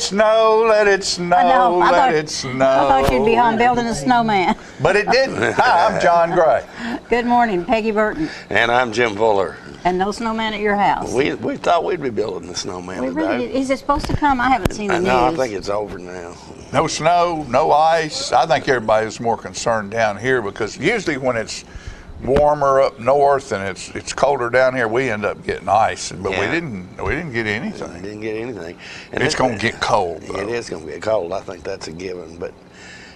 snow, let it snow, let it snow. I thought you'd be home building a snowman. But it didn't. Hi, I'm John Gray. Good morning, Peggy Burton. And I'm Jim Fuller. And no snowman at your house. We thought we'd be building the snowman We today. really did. Is it supposed to come? I haven't seen the news. No, I think it's over now. No snow, no ice. I think everybody's more concerned down here because usually when it's warmer up north and it's colder down here, we end up getting ice. But we didn't get anything. We didn't get anything. And it's going to get cold, though. It is going to get cold. I think that's a given. But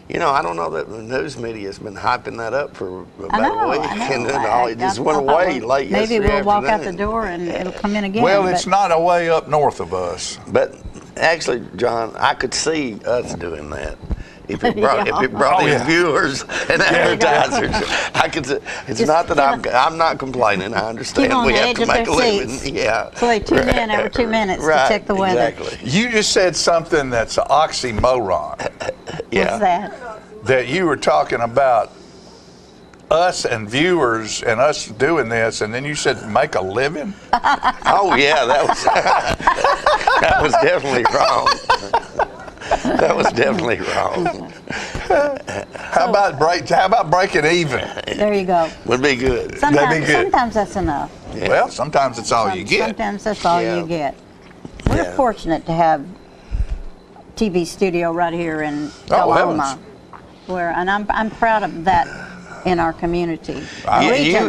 you know, I don't know that the news media has been hyping that up for about a week, and then it just went away late yesterday Maybe we'll walk out the afternoon. door and it'll come in again. Well, it's not a way up north of us. But actually, John, I could see us doing that. If it brought in viewers and advertisers, I could. It's Just not that I'm not complaining. I understand we have to make a living. Yeah. So they tune in every 2 minutes to check the weather. Exactly. You just said something that's an oxymoron. Yeah. What's that? That you were talking about us and viewers and us doing this, and then you said make a living? Oh yeah, that was definitely wrong. That was definitely wrong. How about breaking even? There you go. Would be good. Sometimes that's enough. Yeah. Well, sometimes it's all you get. Sometimes that's all you get. We're fortunate to have TV studio right here in Tullahoma, and I'm proud of that in our community.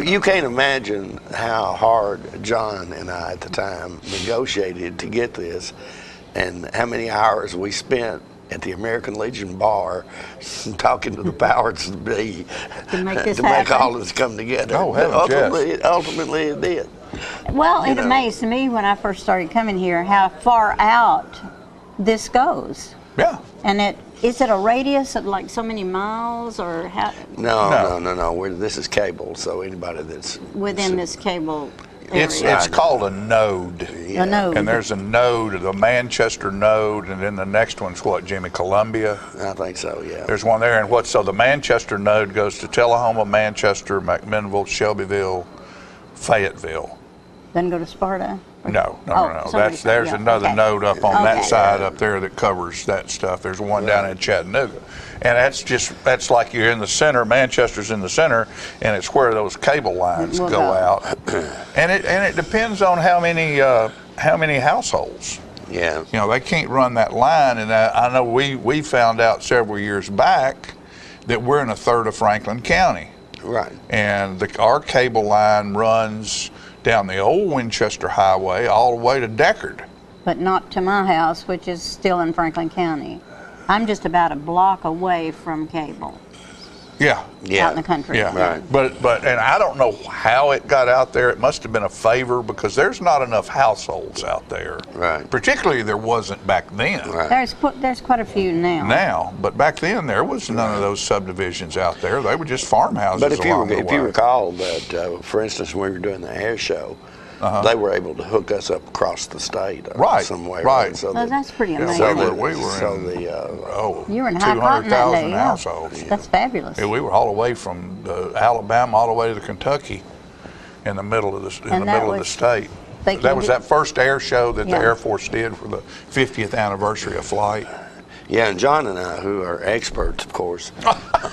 You can't imagine how hard John and I at the time negotiated to get this, and how many hours we spent at the American Legion bar talking to the powers that be to make this make all this come together. Oh, heavens, ultimately it did. Well, it amazed me when I first started coming here how far out this goes. Yeah. And is it a radius of like so many miles, or how? No. This is cable, so anybody that's within this cable area. It's called a node. A node. And there's a node, the Manchester node, and then the next one's what, Jimmy, Columbia? I think so, yeah. There's one there, and so the Manchester node goes to Tullahoma, Manchester, McMinnville, Shelbyville, Fayetteville. Then go to Sparta? No. There's another node up on that side up there that covers that stuff. There's one down in Chattanooga. And that's like you're in the center, Manchester's in the center, and it's where those cable lines go out. And it depends on how many households. Yeah. You know, they can't run that line, and I know we found out several years back that we're in a third of Franklin County. Right. And our cable line runs down the old Winchester Highway all the way to Deckard. But not to my house, which is still in Franklin County. I'm just about a block away from cable. Yeah. Out in the country. Yeah. Right. But and I don't know how it got out there. It must have been a favor because there's not enough households out there. Right. Particularly there wasn't back then. Right. There's quite a few now. But back then there was none of those subdivisions out there. They were just farmhouses. But if you recall that, for instance, when we were doing the air show, they were able to hook us up across the state, some way. Right. So that's pretty amazing. You were in high cotton that day. households. That's fabulous. Yeah, we were all the way from Alabama all the way to Kentucky, in the middle of the state. That was that first air show that the Air Force did for the 50th anniversary of flight. Yeah, and John and I, who are experts, of course,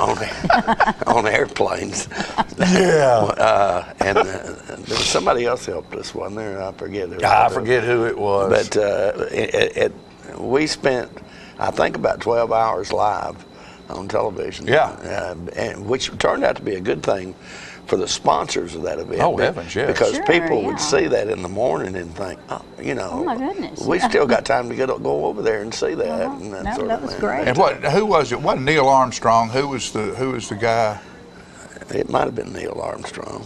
on airplanes. Yeah. And there was somebody else helped us, wasn't there? I forget who. I forget who it was. But we spent, I think, about 12 hours live on television. Yeah. And which turned out to be a good thing for the sponsors of that event. Oh, heavens, yes. Because people would see that in the morning and think, oh my goodness. We still got time to go over there and see that. And that was great. And who was it? Wasn't Neil Armstrong? Who was the guy? It might have been Neil Armstrong.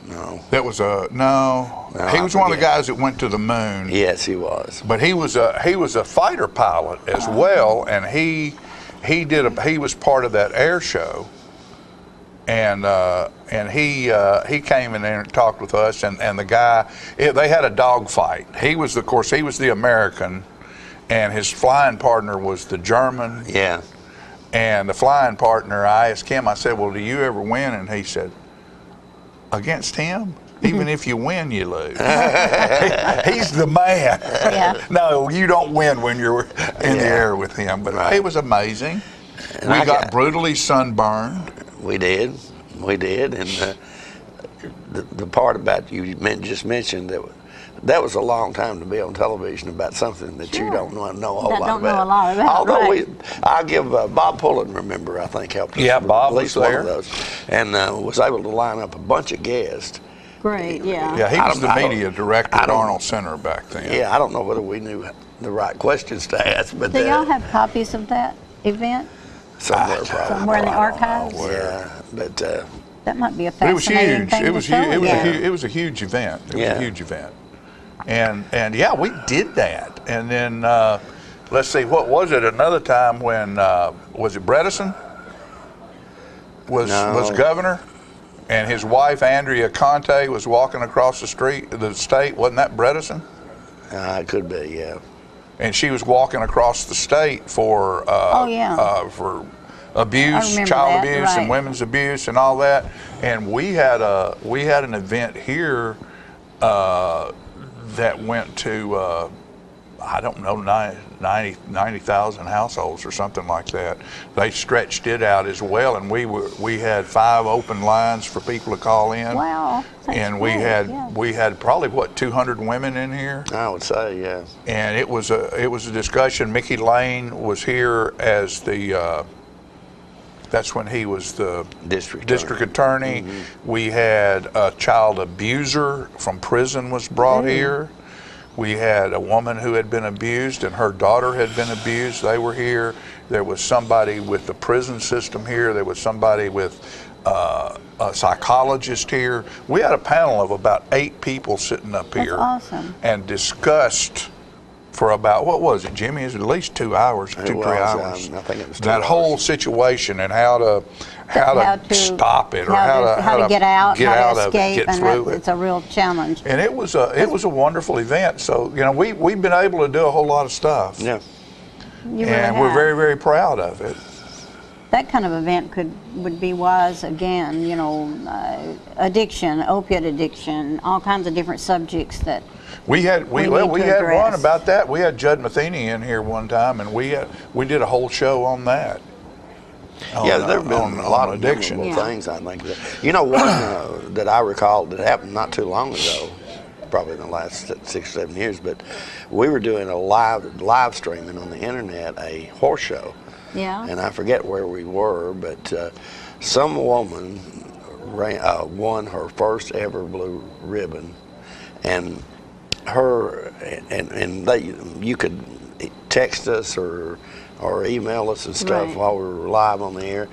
No. That was no. He was one of the guys that went to the moon. Yes, he was. But he was a fighter pilot as well, and he was part of that air show. And he came in there and talked with us, and the guy, they had a dog fight. He was the American, and his flying partner was the German. Yeah. And the flying partner, I asked him, I said, well, do you ever win? And he said, against him? Even if you win, you lose. He's the man. Yeah. No, you don't win when you're in the Yeah. air with him. But Right. it was amazing. And We I got brutally sunburned. We did, and the part about you just mentioned that was a long time to be on television about something that you Sure. don't know a whole That lot don't know about. a lot about, Although right. I'll give Bob Pullen, remember, I think helped us. Yeah, with Bob at least was one there. of those, and was able to line up a bunch of guests. Great, yeah. Yeah, he I was the don't- I don't- media director I at don't- Arnold Center back then. Yeah, I don't know whether we knew the right questions to ask, but Do y'all have copies of that event somewhere probably. somewhere in the archives? Yeah, but That might be a But it was fascinating huge. thing It was to show huge. It was a again. huge. It was a huge event. It was Yeah. a huge event. And yeah, we did that. And then let's see, what was it? Another time when was it Bredesen was No. governor, and his wife Andrea Conte was walking across the state. Wasn't that Bredesen? it could be, yeah. And she was walking across the state for for abuse, remember child that, abuse, and right. women's abuse, and all that. And we had an event here that went to I don't know 90,000 households or something like that. They stretched it out as well, and we had 5 open lines for people to call in. Wow. That's And great, yeah. we had probably 200 women in here. I would say, yeah. And it was a discussion. Mickey Lane was here as the that's when he was the District attorney. We had a child abuser from prison was brought here. We had a woman who had been abused and her daughter had been abused. They were here. There was somebody with the prison system here. There was somebody with a psychologist here. We had a panel of about 8 people sitting up That's here awesome. and discussed for about, what was it, Jimmy? It was at least 2 hours, 2-3 was, hours. I think it was 2 that whole hours. situation and how to stop it, or how to get out, how to of it, escape, get and through it's it. a real challenge. And it was a wonderful event. So we've been able to do a whole lot of stuff, Yeah. You really and we're have. very, very proud of it. That kind of event would be wise again. Addiction, opiate addiction, all kinds of different subjects that. We had We need we to had one address. about that. We had Judd Matheny in here one time, and we did a whole show on that. Yeah, there have been a lot of addiction. memorable things, I think. One that I recall that happened not too long ago, probably in the last 6 or 7 years, but we were doing a live streaming on the internet, a horse show. Yeah. And I forget where we were, but some woman won her first ever blue ribbon, and you could text us or email us and stuff Right. while we were live on the air.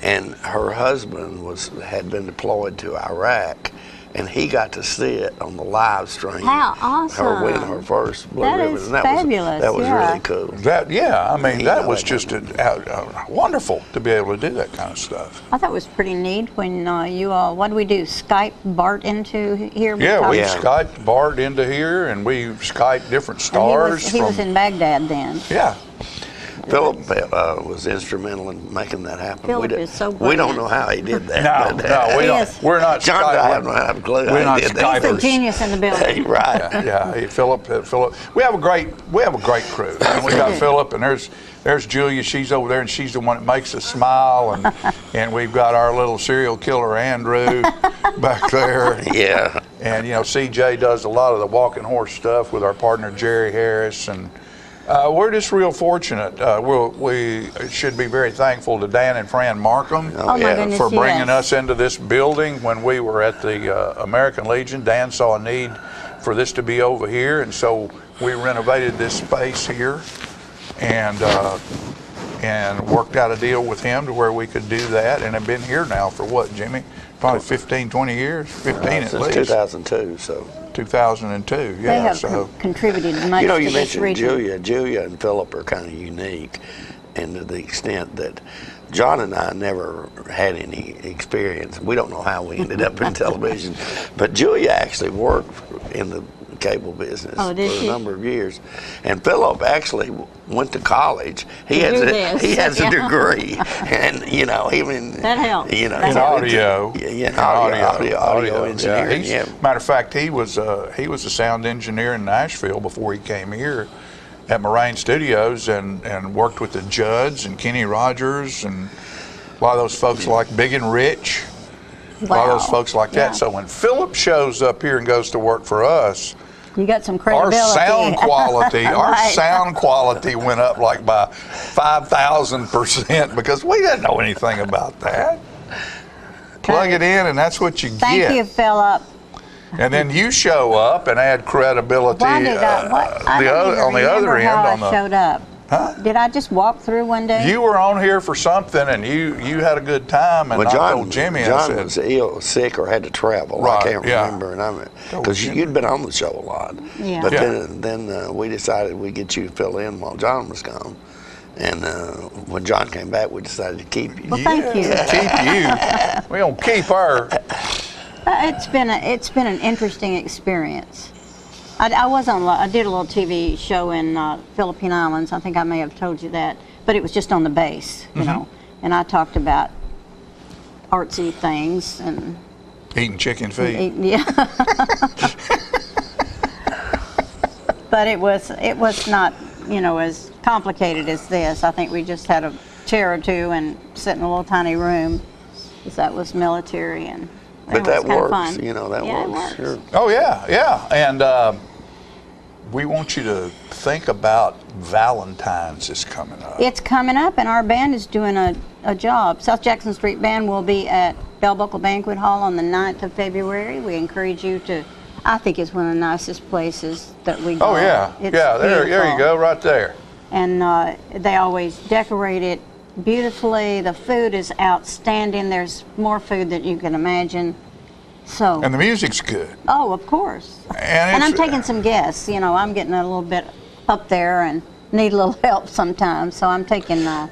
And her husband had been deployed to Iraq, and he got to see it on the live stream. How awesome. Her win her first blue That ribbon. is And fabulous, That was yeah. really cool. That Yeah, was that just wonderful to be able to do that kind of stuff. I thought it was pretty neat when you all, what did we do, Skype Bart into here? Yeah, we Yeah. Skyped Bart into here, and we Skyped different stars. He was in Baghdad then. Yeah. Philip was instrumental in making that happen. Philip we is so We don't brilliant. know how he did that. No, but, we Yes. don't. We're not John and I Skype. don't have a clue how We're he not did He's that. the Skypers. genius in the building. Right. Yeah, Philip. We have a great crew. And we got Philip, and there's Julia. She's over there, and she's the one that makes us smile. And we've got our little serial killer Andrew back there. Yeah. And CJ does a lot of the walking horse stuff with our partner Jerry Harris, and we're just real fortunate. We should be very thankful to Dan and Fran Markham Oh my yeah, goodness, for bringing yes. us into this building when we were at the American Legion. Dan saw a need for this to be over here, and so we renovated this space here, and worked out a deal with him to where we could do that, and have been here now for what, Jimmy? Probably 15, 20 years, 15 at Since least. 2002, so. 2002, They yeah. have So contributed much You to this mentioned region. Julia and Philip are kind of unique, and to the extent that John and I never had any experience. We don't know how we ended up in television, but Julia actually worked in the cable business Oh, for did a she? number of years. And Philip actually went to college. He To has do a, this. he has a Yeah. degree, and even That helps. You know, That In helps. audio. Yeah, In audio engineering. Yeah, matter of fact, he was a sound engineer in Nashville before he came here at Moraine Studios and worked with the Judds and Kenny Rogers and a lot of those folks like Big and Rich. A lot of those folks like that. Yeah. So when Philip shows up here and goes to work for us, You got some our credibility. sound quality, our Right. sound quality went up like by 5,000% because we didn't know anything about that. Plug it in, and that's what you Thank get. you, Philip. And then you show up and add credibility. Why did I? What? I the don't other, even on the other remember end, how on I the showed up. Huh? Did I just walk through one day? you were on here for something, and you had a good time, and Well, I John, told Jimmy, I John said, was ill, sick, or had to travel. Right, I can't yeah. remember, and Told because Jimmy. you'd been on the show a lot. Yeah. But Yeah. then we decided we'd get you to fill in while John was gone, and when John came back, we decided to keep you. Well, thank you. keep you. We don't keep her. It's been an interesting experience. I did a little TV show in Philippine Islands. I think I may have told you that, but it was just on the base, you know. And I talked about artsy things and Eating chicken feet. yeah. But it was not, as complicated as this. I think we just had a chair or two and sit in a little tiny room, because that was military and. But it that was kinda works, fun. that Yeah, it works. works. Sure. Oh yeah, and we want you to think about Valentine's is coming up. It's coming up, and our band is doing a job. South Jackson Street Band will be at Bell Buckle Banquet Hall on the 9th of February. We encourage you to. I think it's one of the nicest places that we go. Oh yeah, It's yeah. There beautiful. you go, right there. And they always decorate it beautifully. The food is outstanding. There's more food than you can imagine. So. And the music's good. Oh, of course. And I'm it's- taking some guests. I'm getting a little bit up there and need a little help sometimes. So I'm taking a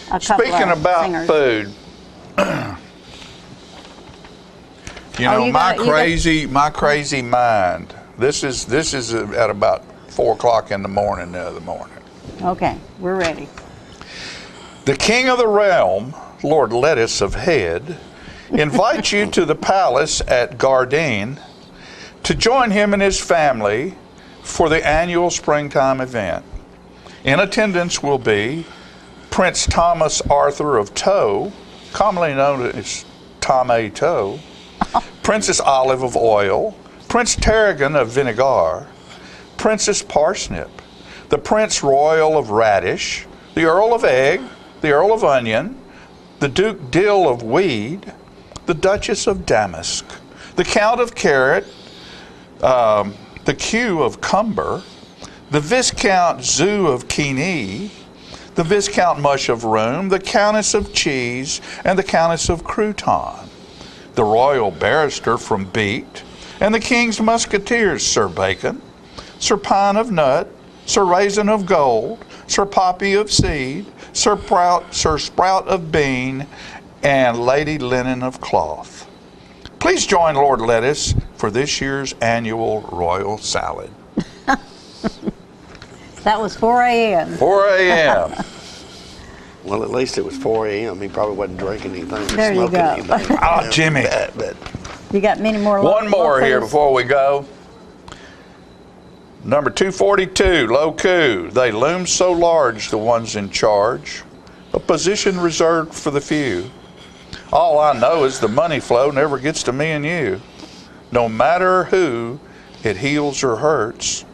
couple Speaking of about singers. food, you my got- my crazy mind. This is at about 4:00 in the morning the other morning. Okay, we're ready. The king of the realm, Lord Lettuce of Head, invites you to the palace at Garden to join him and his family for the annual springtime event. In attendance will be Prince Thomas Arthur of Tow, commonly known as Tom A. Tow, Princess Olive of Oil, Prince Tarragon of Vinegar, Princess Parsnip, the Prince Royal of Radish, the Earl of Egg, the Earl of Onion, the Duke Dill of Weed, the Duchess of Damask, the Count of Carrot, the Q of Cumber, the Viscount Zoo of Keeney, the Viscount Mush of Room, the Countess of Cheese, and the Countess of Crouton, the Royal Barrister from Beat, and the King's Musketeers, Sir Bacon, Sir Pine of Nut, Sir Raisin of Gold, Sir Poppy of Seed, Sir Sprout of Bean, and Lady Linen of Cloth. Please join Lord Lettuce for this year's annual Royal Salad. That was 4 a.m. 4 a.m. Well, at least it was 4 a.m. He probably wasn't drinking anything or There you smoking go. anything. Oh, Jimmy. But You got many more. One more here locals? before we go. Number 242, Loku. They loom so large, the ones in charge. A position reserved for the few. All I know is the money flow never gets to me and you. No matter who it heals or hurts,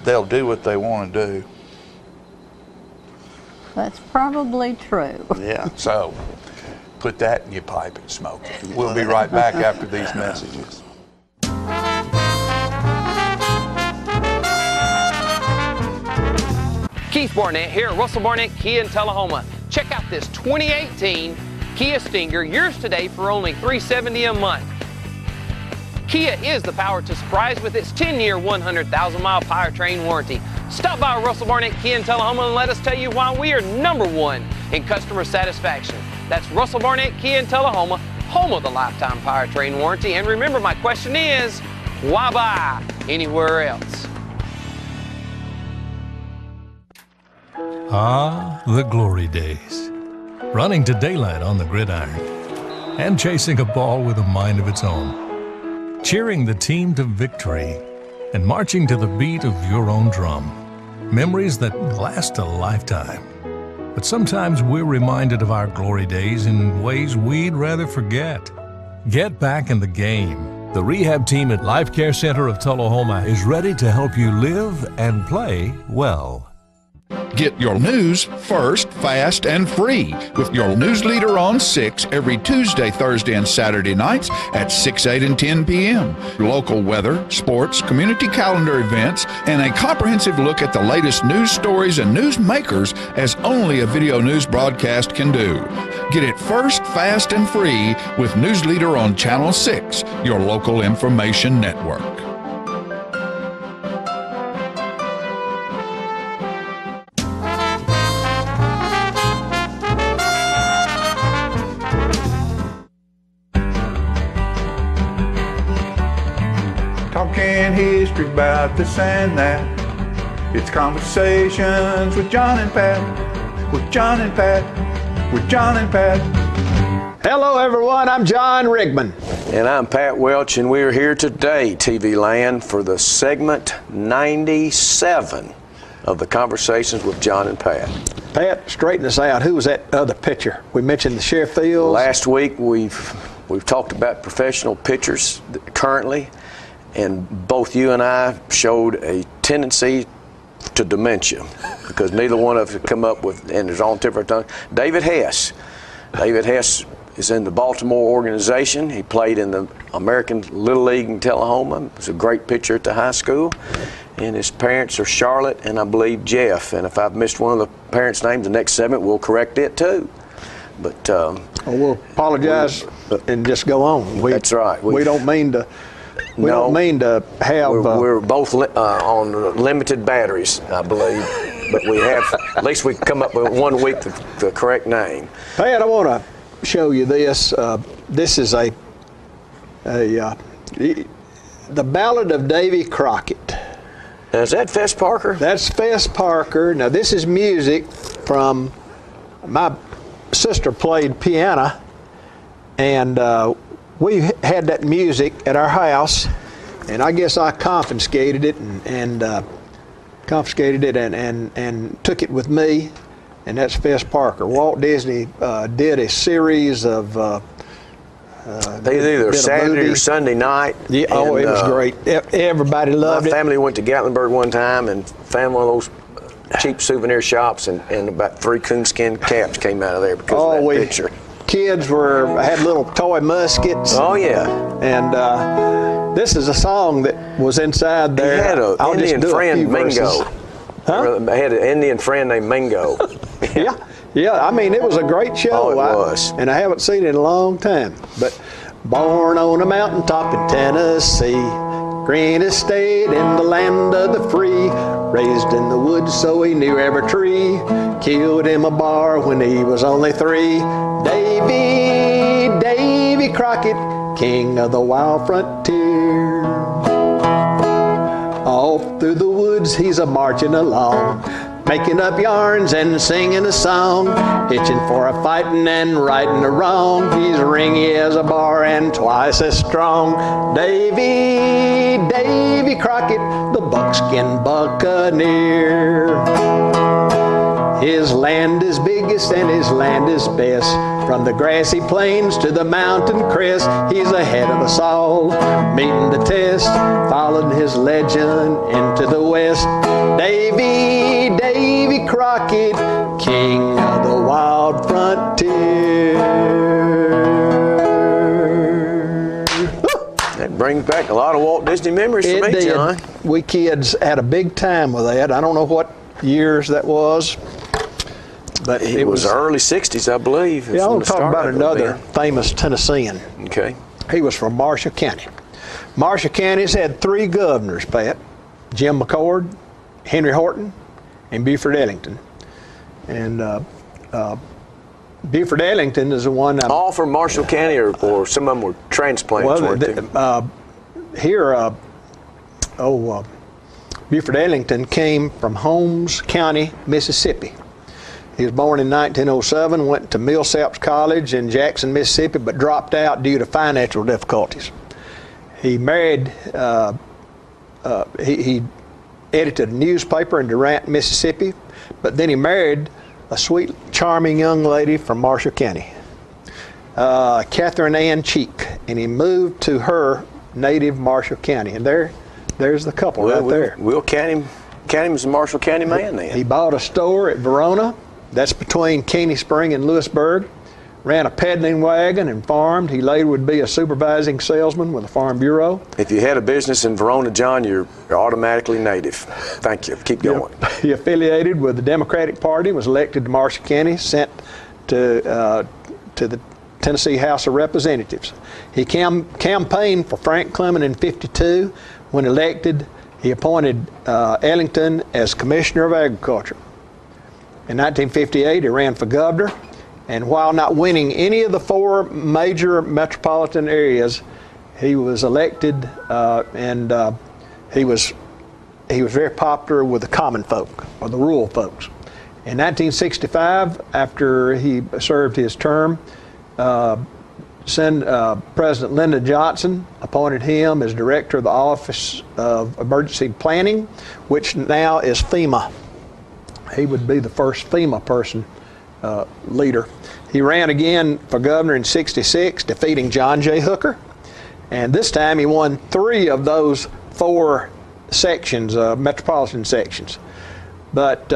they'll do what they want to do. That's probably true. yeah. So put that in your pipe and smoke it. We'll be right back after these messages. Keith Barnett here at Russell Barnett Kia in Tullahoma. Check out this 2018 Kia Stinger, yours today for only $370 a month. Kia is the power to surprise with its 10-year, 100,000-mile powertrain warranty. Stop by Russell Barnett Kia in Tullahoma and let us tell you why we are #1 in customer satisfaction. That's Russell Barnett Kia in Tullahoma, home of the lifetime powertrain warranty. And remember, my question is, Why buy anywhere else? Ah, the glory days. Running to daylight on the gridiron and chasing a ball with a mind of its own. Cheering the team to victory and marching to the beat of your own drum. Memories that last a lifetime. But sometimes we're reminded of our glory days in ways we'd rather forget. Get back in the game. The rehab team at Life Care Center of Tullahoma is ready to help you live and play well. Get your news first, fast, and free with your news leader on 6 every Tuesday, Thursday, and Saturday nights at 6, 8, and 10 p.m. Local weather, sports, community calendar events, and a comprehensive look at the latest news stories and news makers as only a video news broadcast can do. Get it first, fast, and free with News Leader on Channel 6, your local information network. Talking history about this and that. It's conversations with John and Pat. With John and Pat. With John and Pat. Hello, everyone. I'm John Rigman. And I'm Pat Welch, and we're here today, TV Land, for the segment 97 of the Conversations with John and Pat. Pat, straighten us out. Who was that other pitcher? We mentioned the Sheffields. Last week, we've talked about professional pitchers currently, and both you and I showed a tendency to dementia because neither one of us had come up with, and it's on tip of our tongue, David Hess. David Hess is in the Baltimore organization. He played in the American Little League in Tullahoma. He was a great pitcher at the high school. And his parents are Charlotte and I believe Jeff. And if I've missed one of the parents' names, the next segment we'll correct it too. But we'll apologize and just go on. That's right. We don't mean to. We don't mean to have. We're both on limited batteries, I believe, but we have. At least we come up with 1 week the correct name. Pat, I want to show you this. This is the Ballad of Davy Crockett. Now, is that Fess Parker? That's Fess Parker. Now, this is music from my sister played piano, and we had that music at our house, and I guess I confiscated it and took it with me, and that's Fess Parker. Walt Disney did a series of. They did either Saturday or Sunday night. Yeah, and, it was great. Everybody loved it. My family went to Gatlinburg one time and found one of those cheap souvenir shops, and about 3 coonskin caps came out of there because of that picture. Kids had little toy muskets. Oh yeah. And this is a song that was inside there. He had an Indian friend, Mingo. Huh? I had an Indian friend named Mingo. Yeah. I mean, it was a great show. Oh, it was. And I haven't seen it in a long time. But born on a mountaintop in Tennessee, greenest state in the land of the free, raised in the woods so he knew every tree, killed him a bar when he was only 3. Davy Crockett, king of the wild frontier. Off through the woods he's a marching along, making up yarns and singing a song, itching for a fighting and righting a wrong. He's ringy as a bar and twice as strong. Davy Crockett, the buckskin buccaneer. His land is biggest and his land is best. From the grassy plains to the mountain crest, he's ahead of us all, meeting the test, following his legend into the west. Davy Crockett, king of the wild frontier. That brings back a lot of Walt Disney memories for me, John. We kids had a big time with that. I don't know what years that was. But it was early 60s, I believe. Yeah, I want to talk about another famous Tennessean. Okay. He was from Marshall County. Marshall County's had 3 governors, Pat. Jim McCord, Henry Horton, and Buford Ellington. And Buford Ellington is the one. All from Marshall County, or some of them were transplants, weren't they? Here, Buford Ellington came from Holmes County, Mississippi. He was born in 1907, went to Millsaps College in Jackson, Mississippi, but dropped out due to financial difficulties. He married, he edited a newspaper in Durant, Mississippi, but then he married a sweet, charming young lady from Marshall County, Catherine Ann Cheek, and he moved to her native Marshall County. And there's the couple right there. We'll count him as a Marshall County man then. He bought a store at Verona. That's between Caney Spring and Lewisburg. Ran a peddling wagon and farmed. He later would be a supervising salesman with the Farm Bureau. If you had a business in Verona, John, you're automatically native. Thank you. Keep going. He affiliated with the Democratic Party, was elected to Marshall County, sent to the Tennessee House of Representatives. He campaigned for Frank Clement in '52. When elected, he appointed Ellington as Commissioner of Agriculture. In 1958, he ran for governor, and while not winning any of the 4 major metropolitan areas, he was elected, and he was very popular with the common folk, or the rural folks. In 1965, after he served his term, President Lyndon Johnson appointed him as director of the Office of Emergency Planning, which now is FEMA. He would be the first FEMA person, leader. He ran again for governor in '66, defeating John J. Hooker. And this time he won 3 of those 4 sections, metropolitan sections. But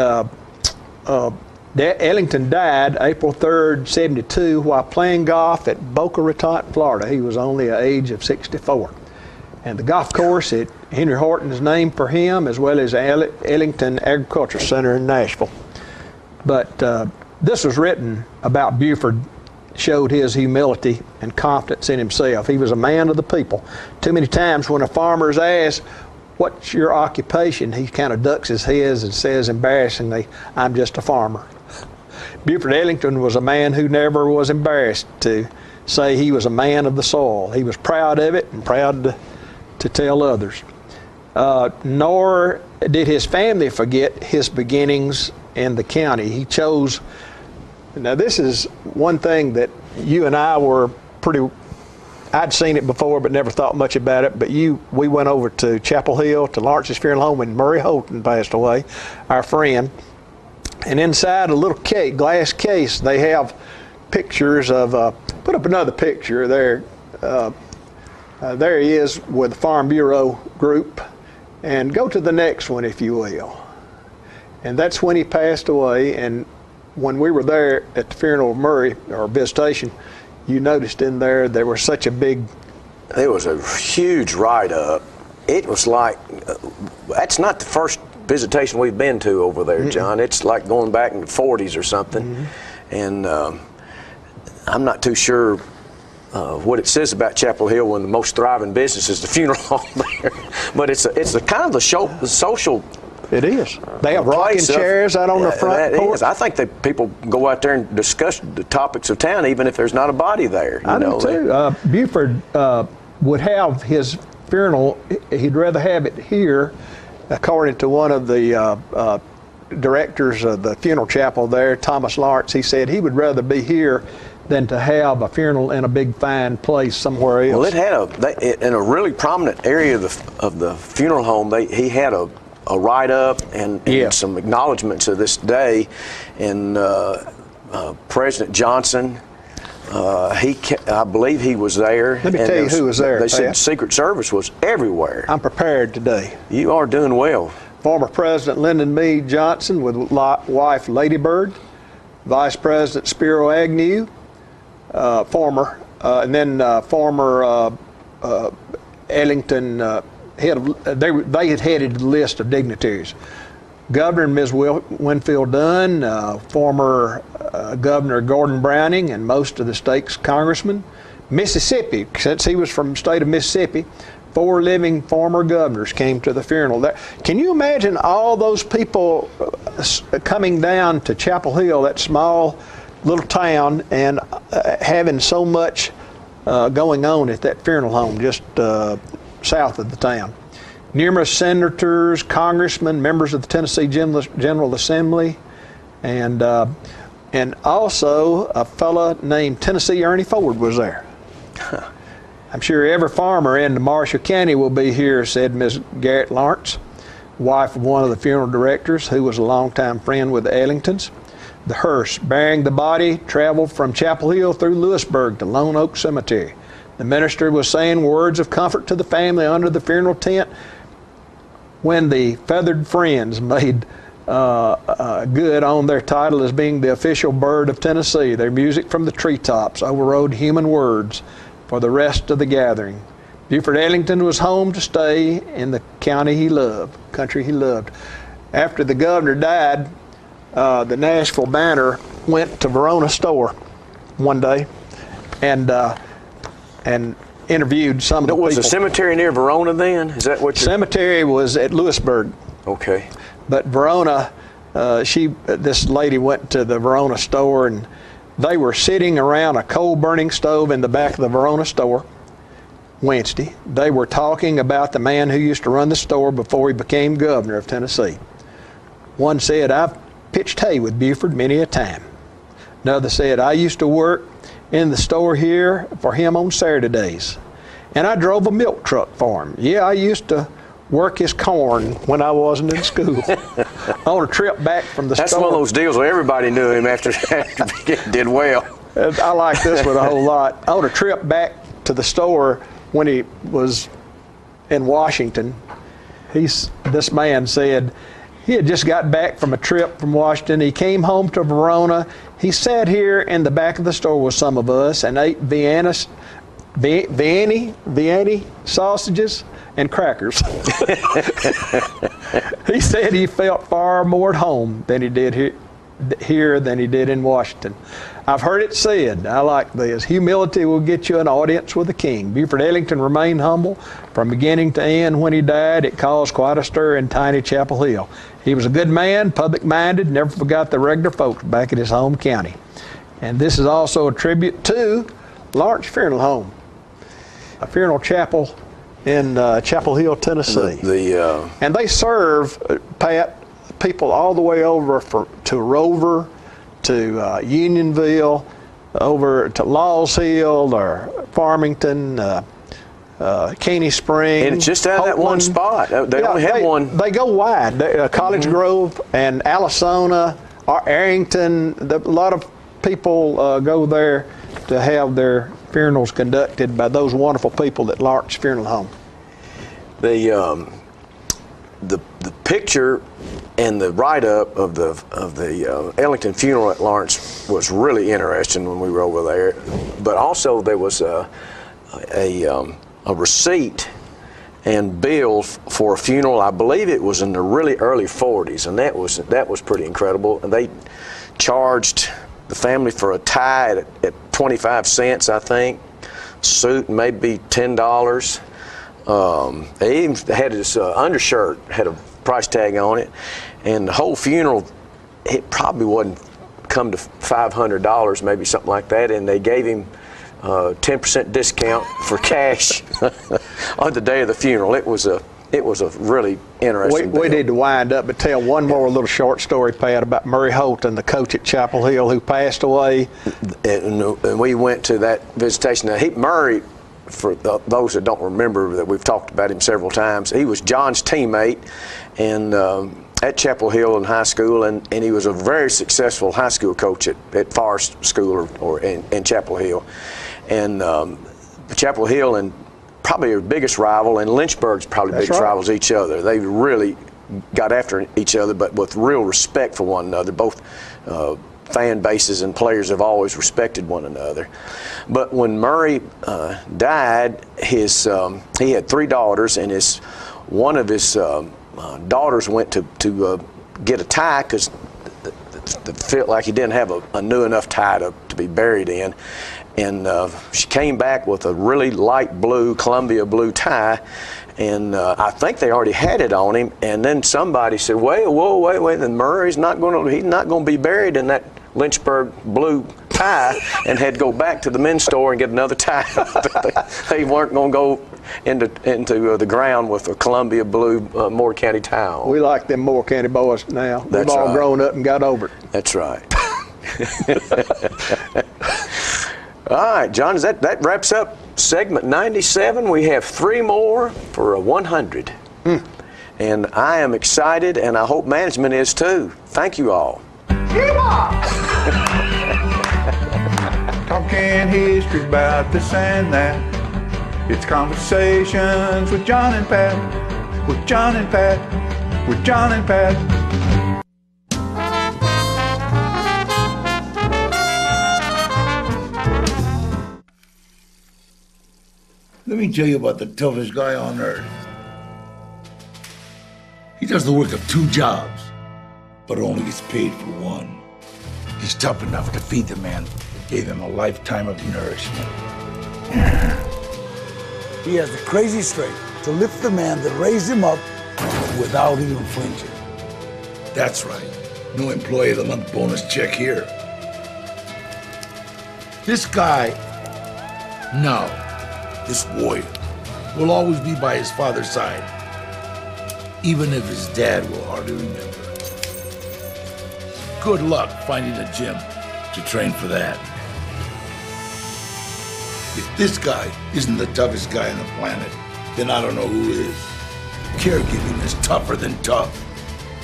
Ellington died April 3rd, '72, while playing golf at Boca Raton, Florida. He was only the age of 64. And the golf course at Henry Horton is named for him, as well as Ellington Agriculture Center in Nashville. But this was written about Buford, showed his humility and confidence in himself. He was a man of the people. Too many times when a farmer is asked, "What's your occupation?" he kind of ducks his head and says embarrassingly, "I'm just a farmer." Buford Ellington was a man who never was embarrassed to say he was a man of the soil. He was proud of it and proud to tell others. Nor did his family forget his beginnings in the county. He chose, now this is one thing that you and I were I'd seen it before but never thought much about it, but we went over to Chapel Hill, to Lawrence's Funeral Home when Murray Holton passed away, our friend, and inside a little glass case they have pictures of, put up another picture there, there he is with the Farm Bureau group, and go to the next one if you will. And that's when he passed away. And when we were there at the funeral of Murray, or visitation, you noticed in there was such a big... There was a huge write-up. It was like, that's not the first visitation we've been to over there, John. It's like going back in the 40s or something. And I'm not too sure what it says about Chapel Hill when the most thriving business is the funeral home there. But it's a kind of the social... It is. They have rocking chairs out on the front porch. I think that people go out there and discuss the topics of town, even if there's not a body there. I do too. Buford would have his funeral, he'd rather have it here, according to one of the directors of the funeral chapel there, Thomas Lawrence. He said he would rather be here than to have a funeral in a big fine place somewhere else. Well, it had in a really prominent area of the funeral home, he had a write-up and some acknowledgments of this day. And President Johnson, I believe he was there. Let me tell you who was there. They said the Secret Service was everywhere. I'm prepared today. You are doing well. Former President Lyndon B. Johnson with wife Lady Bird, Vice President Spiro Agnew, former Ellington. They had headed the list of dignitaries. Governor Ms. Winfield Dunn, former Governor Gordon Browning, and most of the state's congressmen. Mississippi, since he was from the state of Mississippi, 4 living former governors came to the funeral. Can you imagine all those people coming down to Chapel Hill, that small little town, and having so much going on at that funeral home just south of the town? numerous senators, congressmen, members of the Tennessee General Assembly, and also a fella named Tennessee Ernie Ford was there. I'm sure every farmer in Marshall County will be here, said Ms. Garrett Lawrence, wife of one of the funeral directors, who was a longtime friend with the Ellingtons. The hearse bearing the body traveled from Chapel Hill through Lewisburg to Lone Oak Cemetery. The minister was saying words of comfort to the family under the funeral tent when the feathered friends made good on their title as being the official bird of Tennessee. Their music from the treetops overrode human words for the rest of the gathering. Buford Ellington was home to stay in the county he loved, country he loved. After the governor died, the Nashville Banner went to Verona store one day and interviewed some of the people. Was a cemetery near Verona then? Is that what you're... Cemetery was at Lewisburg. Okay. But Verona, this lady went to the Verona store, and they were sitting around a coal-burning stove in the back of the Verona store Wednesday. They were talking about the man who used to run the store before he became governor of Tennessee. One said, "I've pitched hay with Buford many a time." Another said, "I used to work in the store here for him on Saturdays, and I drove a milk truck for him. Yeah, I used to work his corn when I wasn't in school." On a trip back from the store. That's one of those deals where everybody knew him after he did well. I like this one a whole lot. On a trip back to the store when he was in Washington, this man said he had just got back from a trip from Washington. He came home to Verona. He sat here in the back of the store with some of us and ate Vienna sausages and crackers. He said he felt far more at home than he did here than he did in Washington. I've heard it said, I like this, humility will get you an audience with the king. Buford Ellington remained humble from beginning to end. When he died, it caused quite a stir in tiny Chapel Hill. He was a good man, public-minded, never forgot the regular folks back at his home county. And this is also a tribute to Lawrence Funeral Home, a funeral chapel in Chapel Hill, Tennessee. And they serve, Pat, people all the way over to Rover, to Unionville, over to Laws Hill or Farmington, Caney Springs. And it's just out of that one spot. They only have one. They go wide. College Grove and Allisona, Arrington, a lot of people go there to have their funerals conducted by those wonderful people at Lawrence Funeral Home. The picture and the write-up of the Ellington funeral at Lawrence was really interesting when we were over there. But also there was a receipt and bill for a funeral. I believe it was in the really early 40s, and that was pretty incredible. And they charged the family for a tie at 25 cents, I think. Suit maybe $10. They even had this undershirt, had a price tag on it, and the whole funeral, it probably wouldn't come to $500, maybe something like that, and they gave him 10% discount for cash on the day of the funeral. It was a really interesting We need to wind up but tell one more little short story, Pat, about Murray Holton, the coach at Chapel Hill, who passed away. And we went to that visitation. Now, Murray, for those that don't remember, that we've talked about him several times, he was John's teammate and at Chapel Hill in high school, and he was a very successful high school coach at Forest School or in Chapel Hill. And Chapel Hill and probably our biggest rival, and Lynchburg's probably the biggest rivals each other. They really got after each other, but with real respect for one another. Both fan bases and players have always respected one another. But when Murray died, he had 3 daughters, and one of his daughters went to get a tie because it felt like he didn't have a new enough tie to be buried in. And she came back with a really light blue, Columbia blue tie, and I think they already had it on him. And then somebody said, wait, and Murray's he's not going to be buried in that Lynchburg blue tie and had to go back to the men's store and get another tie. They weren't going to go into the ground with a Columbia blue Moore County tie on. We like them Moore County boys now. That's We've all right. grown up and got over it. That's right. All right, John, that wraps up segment 97. We have 3 more for a 100. And I am excited, and I hope management is too. Thank you all. Talking history about this and that. It's conversations with John and Pat. With John and Pat. With John and Pat. Let me tell you about the toughest guy on earth. He does the work of 2 jobs, but only gets paid for one. He's tough enough to feed the man who gave him a lifetime of nourishment. He has the crazy strength to lift the man that raised him up without even flinching. That's right. No employee of the month bonus check here. This guy, this warrior, will always be by his father's side, even if his dad will hardly remember. Good luck finding a gym to train for that. If this guy isn't the toughest guy on the planet, then I don't know who is. Caregiving is tougher than tough.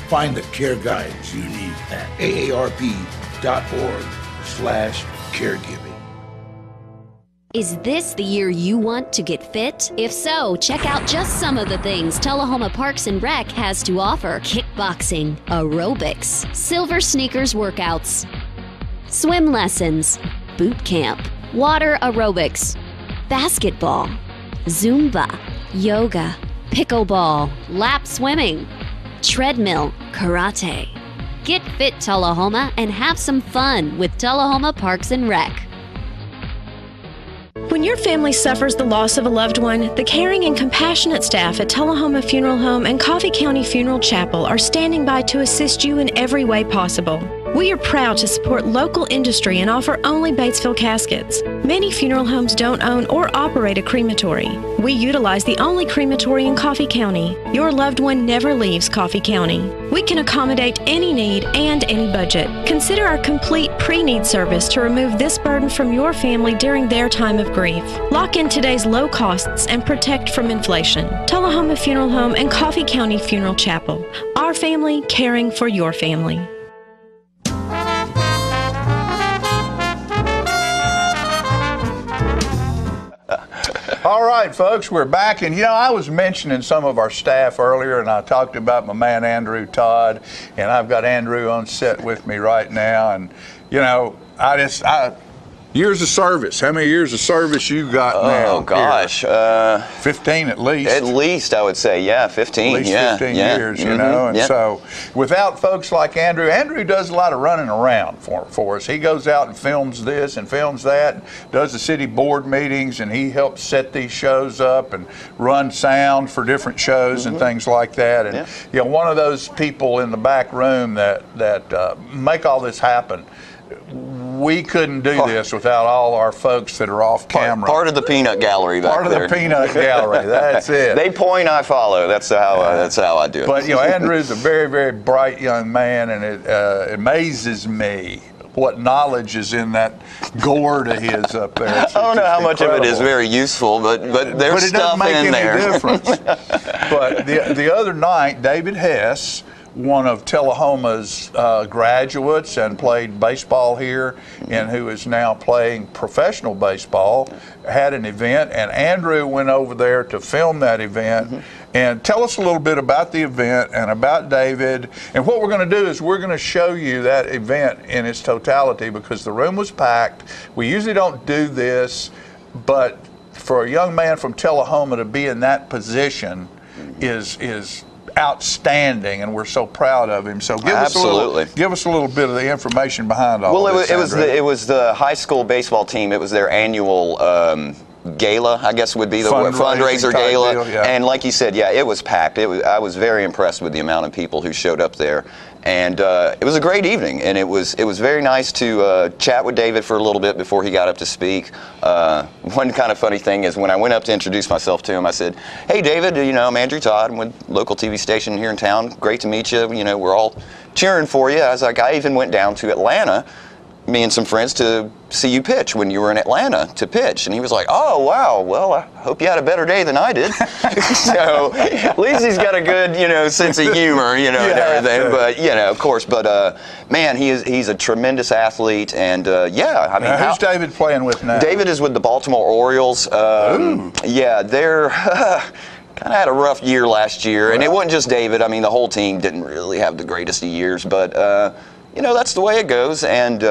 Find the care guides you need at aarp.org/caregiving. Is this the year you want to get fit? If so, check out just some of the things Tullahoma Parks and Rec has to offer. Kickboxing, aerobics, silver sneakers workouts, swim lessons, boot camp, water aerobics, basketball, Zumba, yoga, pickleball, lap swimming, treadmill, karate. Get fit, Tullahoma, and have some fun with Tullahoma Parks and Rec. When your family suffers the loss of a loved one, the caring and compassionate staff at Tullahoma Funeral Home and Coffee County Funeral Chapel are standing by to assist you in every way possible. We are proud to support local industry and offer only Batesville caskets. Many funeral homes don't own or operate a crematory. We utilize the only crematory in Coffee County. Your loved one never leaves Coffee County. We can accommodate any need and any budget. Consider our complete pre-need service to remove this burden from your family during their time of grief. Lock in today's low costs and protect from inflation. Tullahoma Funeral Home and Coffee County Funeral Chapel. Our family caring for your family. All right, folks, we're back. And, I was mentioning some of our staff earlier, and I talked about my man, Andrew Todd, and I've got Andrew on set with me right now. And, years of service. How many years of service you got now? Oh, gosh. 15 at least. At least, I would say, 15. At least 15 years, And so without folks like Andrew does a lot of running around for us. He goes out and films this and films that, does the city board meetings, and he helps set these shows up and run sound for different shows and things like that. And, one of those people in the back room that make all this happen. We couldn't do this without all our folks that are off camera. Part of the peanut gallery back there. Part of the peanut gallery, that's it. They point, I follow. That's how I do it. But, Andrew's a very, very bright young man, and it amazes me what knowledge is in that gourd of his up there. I don't know how much of it is very useful, but there's stuff in there. But it doesn't make any difference. But the other night, David Hess, one of Tullahoma's graduates and played baseball here and who is now playing professional baseball, had an event, and Andrew went over there to film that event. And tell us a little bit about the event and about David. And what we're going to do is we're going to show you that event in its totality because the room was packed. We usually don't do this, but for a young man from Tullahoma to be in that position is outstanding, and we're so proud of him. So give us a little bit of the information behind all this. Well, it was the high school baseball team. It was their annual gala, I guess would be the fundraiser gala. Deal, and like you said, it was packed. I was very impressed with the amount of people who showed up there. And it was a great evening, and it was very nice to chat with David for a little bit before he got up to speak. One kind of funny thing is when I went up to introduce myself to him, I said, "Hey, David, you know, I'm Andrew Todd. I'm with local TV station here in town. Great to meet you. You know, we're all cheering for you." I was like, I even went down to Atlanta, me and some friends, to see you pitch when you were in Atlanta to pitch. And he was like, "Oh, wow, well, I hope you had a better day than I did." So at least he's got a good, you know, sense of humor, you know, and everything. But, you know, of course, but man, he's a tremendous athlete. And yeah, I mean, who's David playing with now? David is with the Baltimore Orioles. Yeah, they're kind of had a rough year last year. And it wasn't just David. I mean, the whole team didn't really have the greatest of years. But, you know, that's the way it goes. And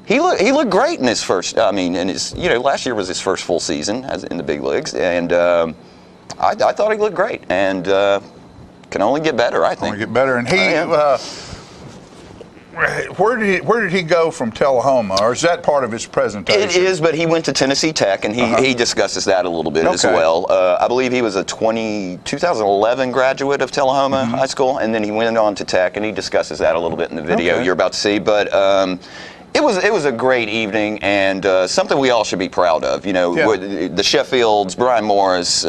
he looked great in his first. I mean, in his, you know, last year was his first full season in the big leagues, and I thought he looked great, and can only get better. I think. Only get better, and he. Where did he go from Tullahoma, or is that part of his presentation? It is, but he went to Tennessee Tech, and he discusses that a little bit as well. I believe he was a 2011 graduate of Tullahoma High School, and then he went on to Tech, and he discusses that a little bit in the video you're about to see. But it was a great evening, and something we all should be proud of. You know, the Sheffields, Brian Morris,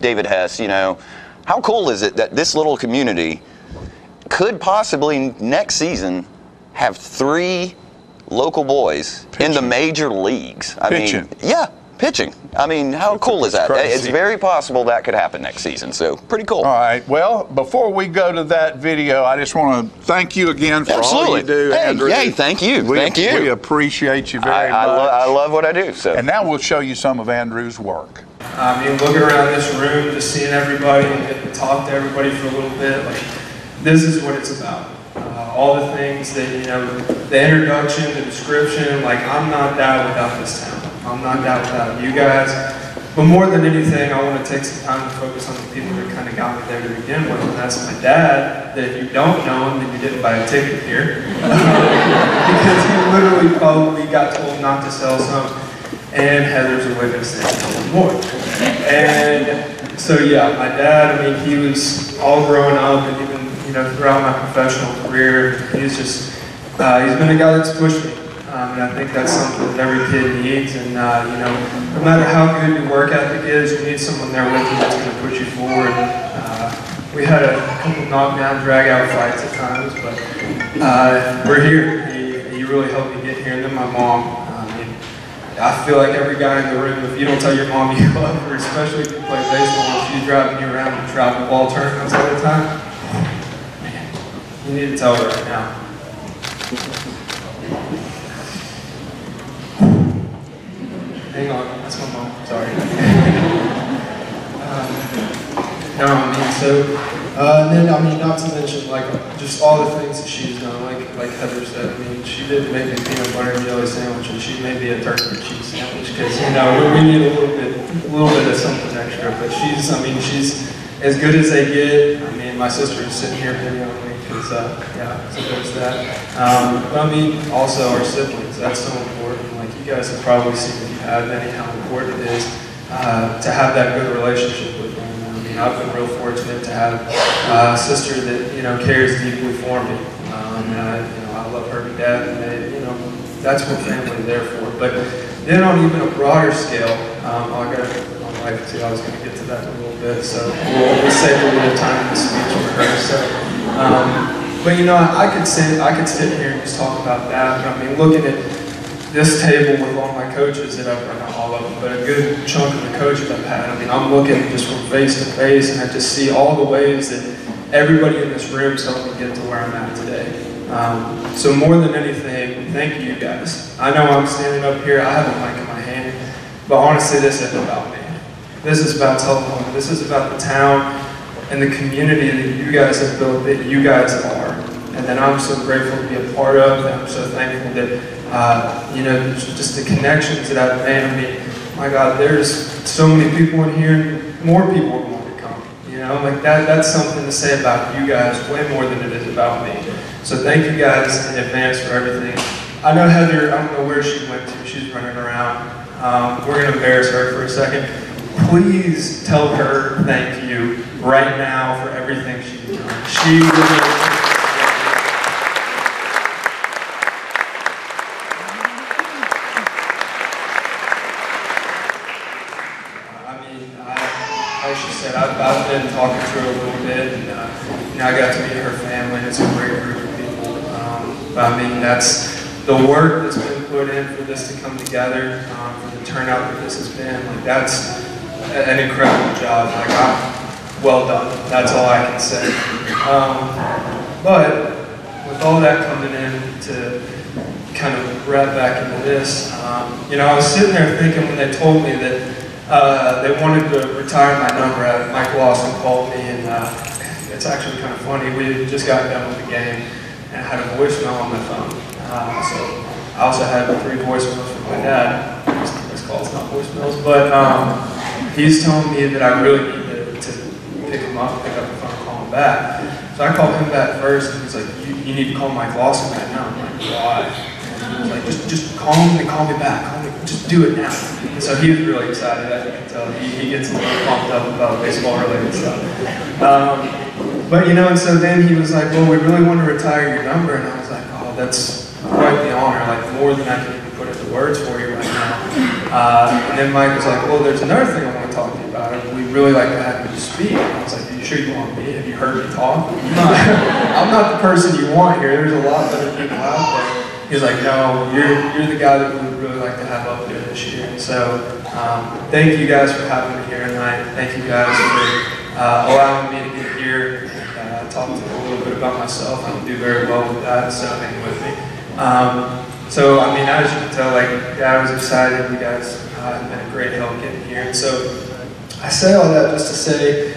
David Hess. You know, how cool is it that this little community could possibly next season have 3 local boys in the major leagues? I mean, yeah, pitching. I mean, how cool is that? Crazy. It's very possible that could happen next season, so pretty cool. All right, well, before we go to that video, I just want to thank you again for all you do, Andrew. Hey, thank you. Thank you. We appreciate you very much. I love what I do. So. And now we'll show you some of Andrew's work. I mean, looking around this room, just seeing everybody and getting to talk to everybody for a little bit, like, this is what it's about. All the things that, you know, the introduction, the description, like, I'm not that without this town. I'm not that without you guys. But more than anything, I want to take some time to focus on the people that kind of got me there to begin with. And that's my dad, that if you don't know him, then you didn't buy a ticket here. Because he literally probably got told not to sell some. And Heather's a witness that told him more. And so, yeah, my dad, I mean, he was all growing up, and even, you know, throughout my professional career, he's just, he's been a guy that's pushed me. And I think that's something that every kid needs. And, you know, no matter how good your work ethic is, you need someone there with you that's going to push you forward. We had a couple knockdown, drag-out fights at times, but we're here. He really helped me get here. And then my mom. I feel like every guy in the room, if you don't tell your mom you love her, especially if you play baseball and she's driving you around and travel ball tournaments all the time, man, you need to tell her right now. Hang on, that's my mom, sorry. No, I mean, so, and then, I mean, not to mention, like, just all the things that she's done, like Heather said. I mean, she did make a peanut butter and jelly sandwich, and she made me a turkey and cheese sandwich, because, you know, we need a little bit of something extra, but she's, I mean, she's as good as they get. I mean, my sister is sitting here videoing me, because, yeah, so there's that. But I mean, also our siblings, that's so important. Like, you guys have probably seen, if you have any, how important it is to have that good relationship with them. I've been real fortunate to have a sister that, you know, cares deeply for me. And I love her to death, and you know, that's what family is there for. But then on even a broader scale, I got my wife too. I was going to get to that in a little bit, so we'll save a little time in the speech for her. So, but you know, I could sit here and just talk about that. But I mean, looking at this table with all my coaches that I've run, not all of them, but a good chunk of the coaches I've had. I mean, I'm looking just from face to face, and I just see all the ways that everybody in this room has helped me get to where I'm at today. So more than anything, thank you guys. I know I'm standing up here, I have a mic in my hand, but honestly, this isn't about me. This is about Tullahoma. This is about the town and the community that you guys have built, that you guys are. And that I'm so grateful to be a part of, and I'm so thankful that, you know, just the connections that I've made. I mean, my God, there's so many people in here, more people are going to come. You know, like that's something to say about you guys, way more than it is about me. So thank you guys in advance for everything. I know Heather, I don't know where she went to, she's running around. We're going to embarrass her for a second. Please tell her thank you right now for everything she's done. She really said, I've been talking to her a little bit, and you know, I got to meet her family, and it's a great group of people. But I mean, that's the work that's been put in for this to come together, for the turnout that this has been. Like, that's an incredible job. Like, well done. That's all I can say. But with all that coming in to kind of wrap back into this, you know, I was sitting there thinking when they told me that they wanted to retire my number. Mike Lawson called me, and it's actually kind of funny. We had just got done with the game, and I had a voicemail on my phone. So I also had 3 voicemails from my dad. His calls, not voicemails, but he's telling me that I really need to pick him up, pick up the phone, and call him back. So I called him back first, and he's like, "You need to call Mike Lawson right now." I'm like, "Why?" And he was like, "Just call him and call me back. Just do it now." And so he was really excited. As you can tell, he gets a little pumped up about baseball-related stuff. But you know, and so then he was like, "Well, we really want to retire your number," and I was like, "Oh, that's quite the honor. Like, more than I can even put into words for you right now." And then Mike was like, "Well, there's another thing I want to talk to you about. We'd really like to have you speak." And I was like, "Are you sure you want me? Have you heard me talk?" I'm not the person you want here. There's a lot better people out there. He's like, "No, you're the guy that we would really like to have up there this year." And so thank you guys for having me here tonight. Thank you guys for allowing me to get here and talk to you a little bit about myself. I don't do very well with that, so hang with me. So, I mean, as you can tell, like, I was excited. You guys have been a great help getting here. And so I say all that just to say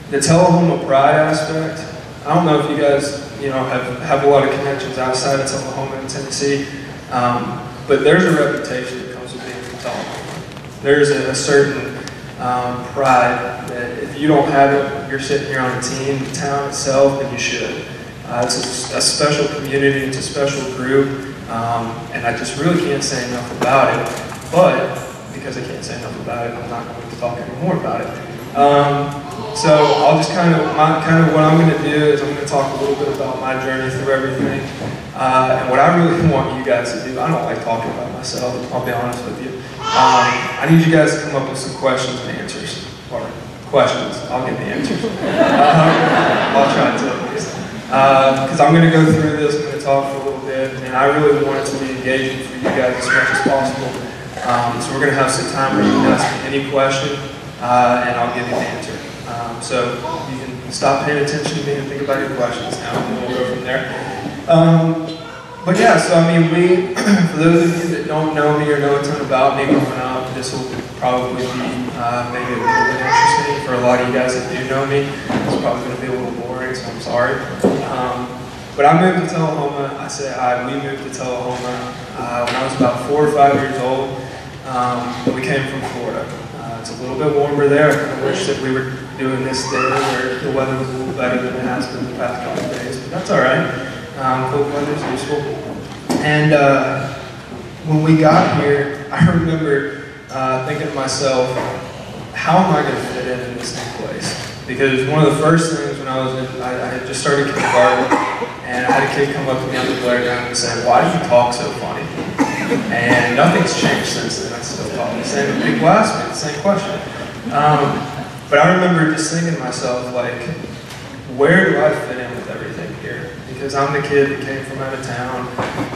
the Tullahoma pride aspect. I don't know if you guys, you know, have a lot of connections outside of Tullahoma and Tennessee, but there's a reputation that comes with being from Tullahoma. There's a certain pride that if you don't have it, you're sitting here on a team, the town itself, then you should. It's a special community, it's a special group, and I just really can't say enough about it, but because I can't say enough about it, I'm not going to talk any more about it. So I'll just kind of what I'm going to do is I'm going to talk a little bit about my journey through everything, and what I really want you guys to do. I don't like talking about myself, I'll be honest with you. I need you guys to come up with some questions and answers, or questions. I'll get the answers. I'll try to at least. Because I'm going to go through this, I'm going to talk for a little bit, and I really want it to be engaging for you guys as much as possible. So we're going to have some time where you can ask me any question, and I'll give you the answer. So you can stop paying attention to me and think about your questions now, and we'll go from there. But yeah, so I mean, for those of you that don't know me or know a ton about me growing up, this will probably be maybe a little bit interesting. For a lot of you guys that do know me, it's probably going to be a little boring, so I'm sorry. But I moved to Tullahoma. We moved to Tullahoma when I was about 4 or 5 years old. We came from Florida. It's a little bit warmer there. I wish that we were doing this day where the weather was a little better than it has been the past couple of days, but that's all right. Cold weather's useful. And when we got here, I remember thinking to myself, how am I going to fit in this new place? Because one of the first things when I had just started kindergarten, and I had a kid come up to me on the playground and say, "Why do you talk so funny?" And nothing's changed since then. I still talk the same. People ask me the same question. But I remember just thinking to myself, like, where do I fit in with everything here? Because I'm the kid that came from out of town.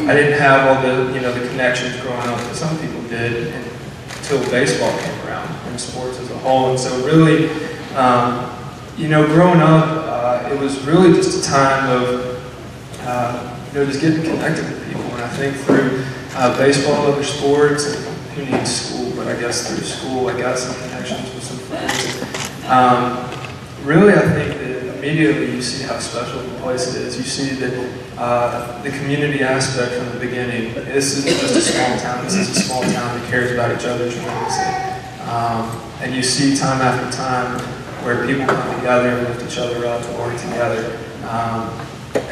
I didn't have all the, the connections growing up that some people did until baseball came around and sports as a whole. And so really, growing up, it was really just a time of, just getting connected with people. And I think through baseball, other sports, and who needs school, but I guess through school I got some connections with some friends. Really, I think that immediately you see how special the place is. You see that the community aspect from the beginning. This isn't just a small town. This is a small town that cares about each other tremendously. And you see time after time where people come together and lift each other up and work together.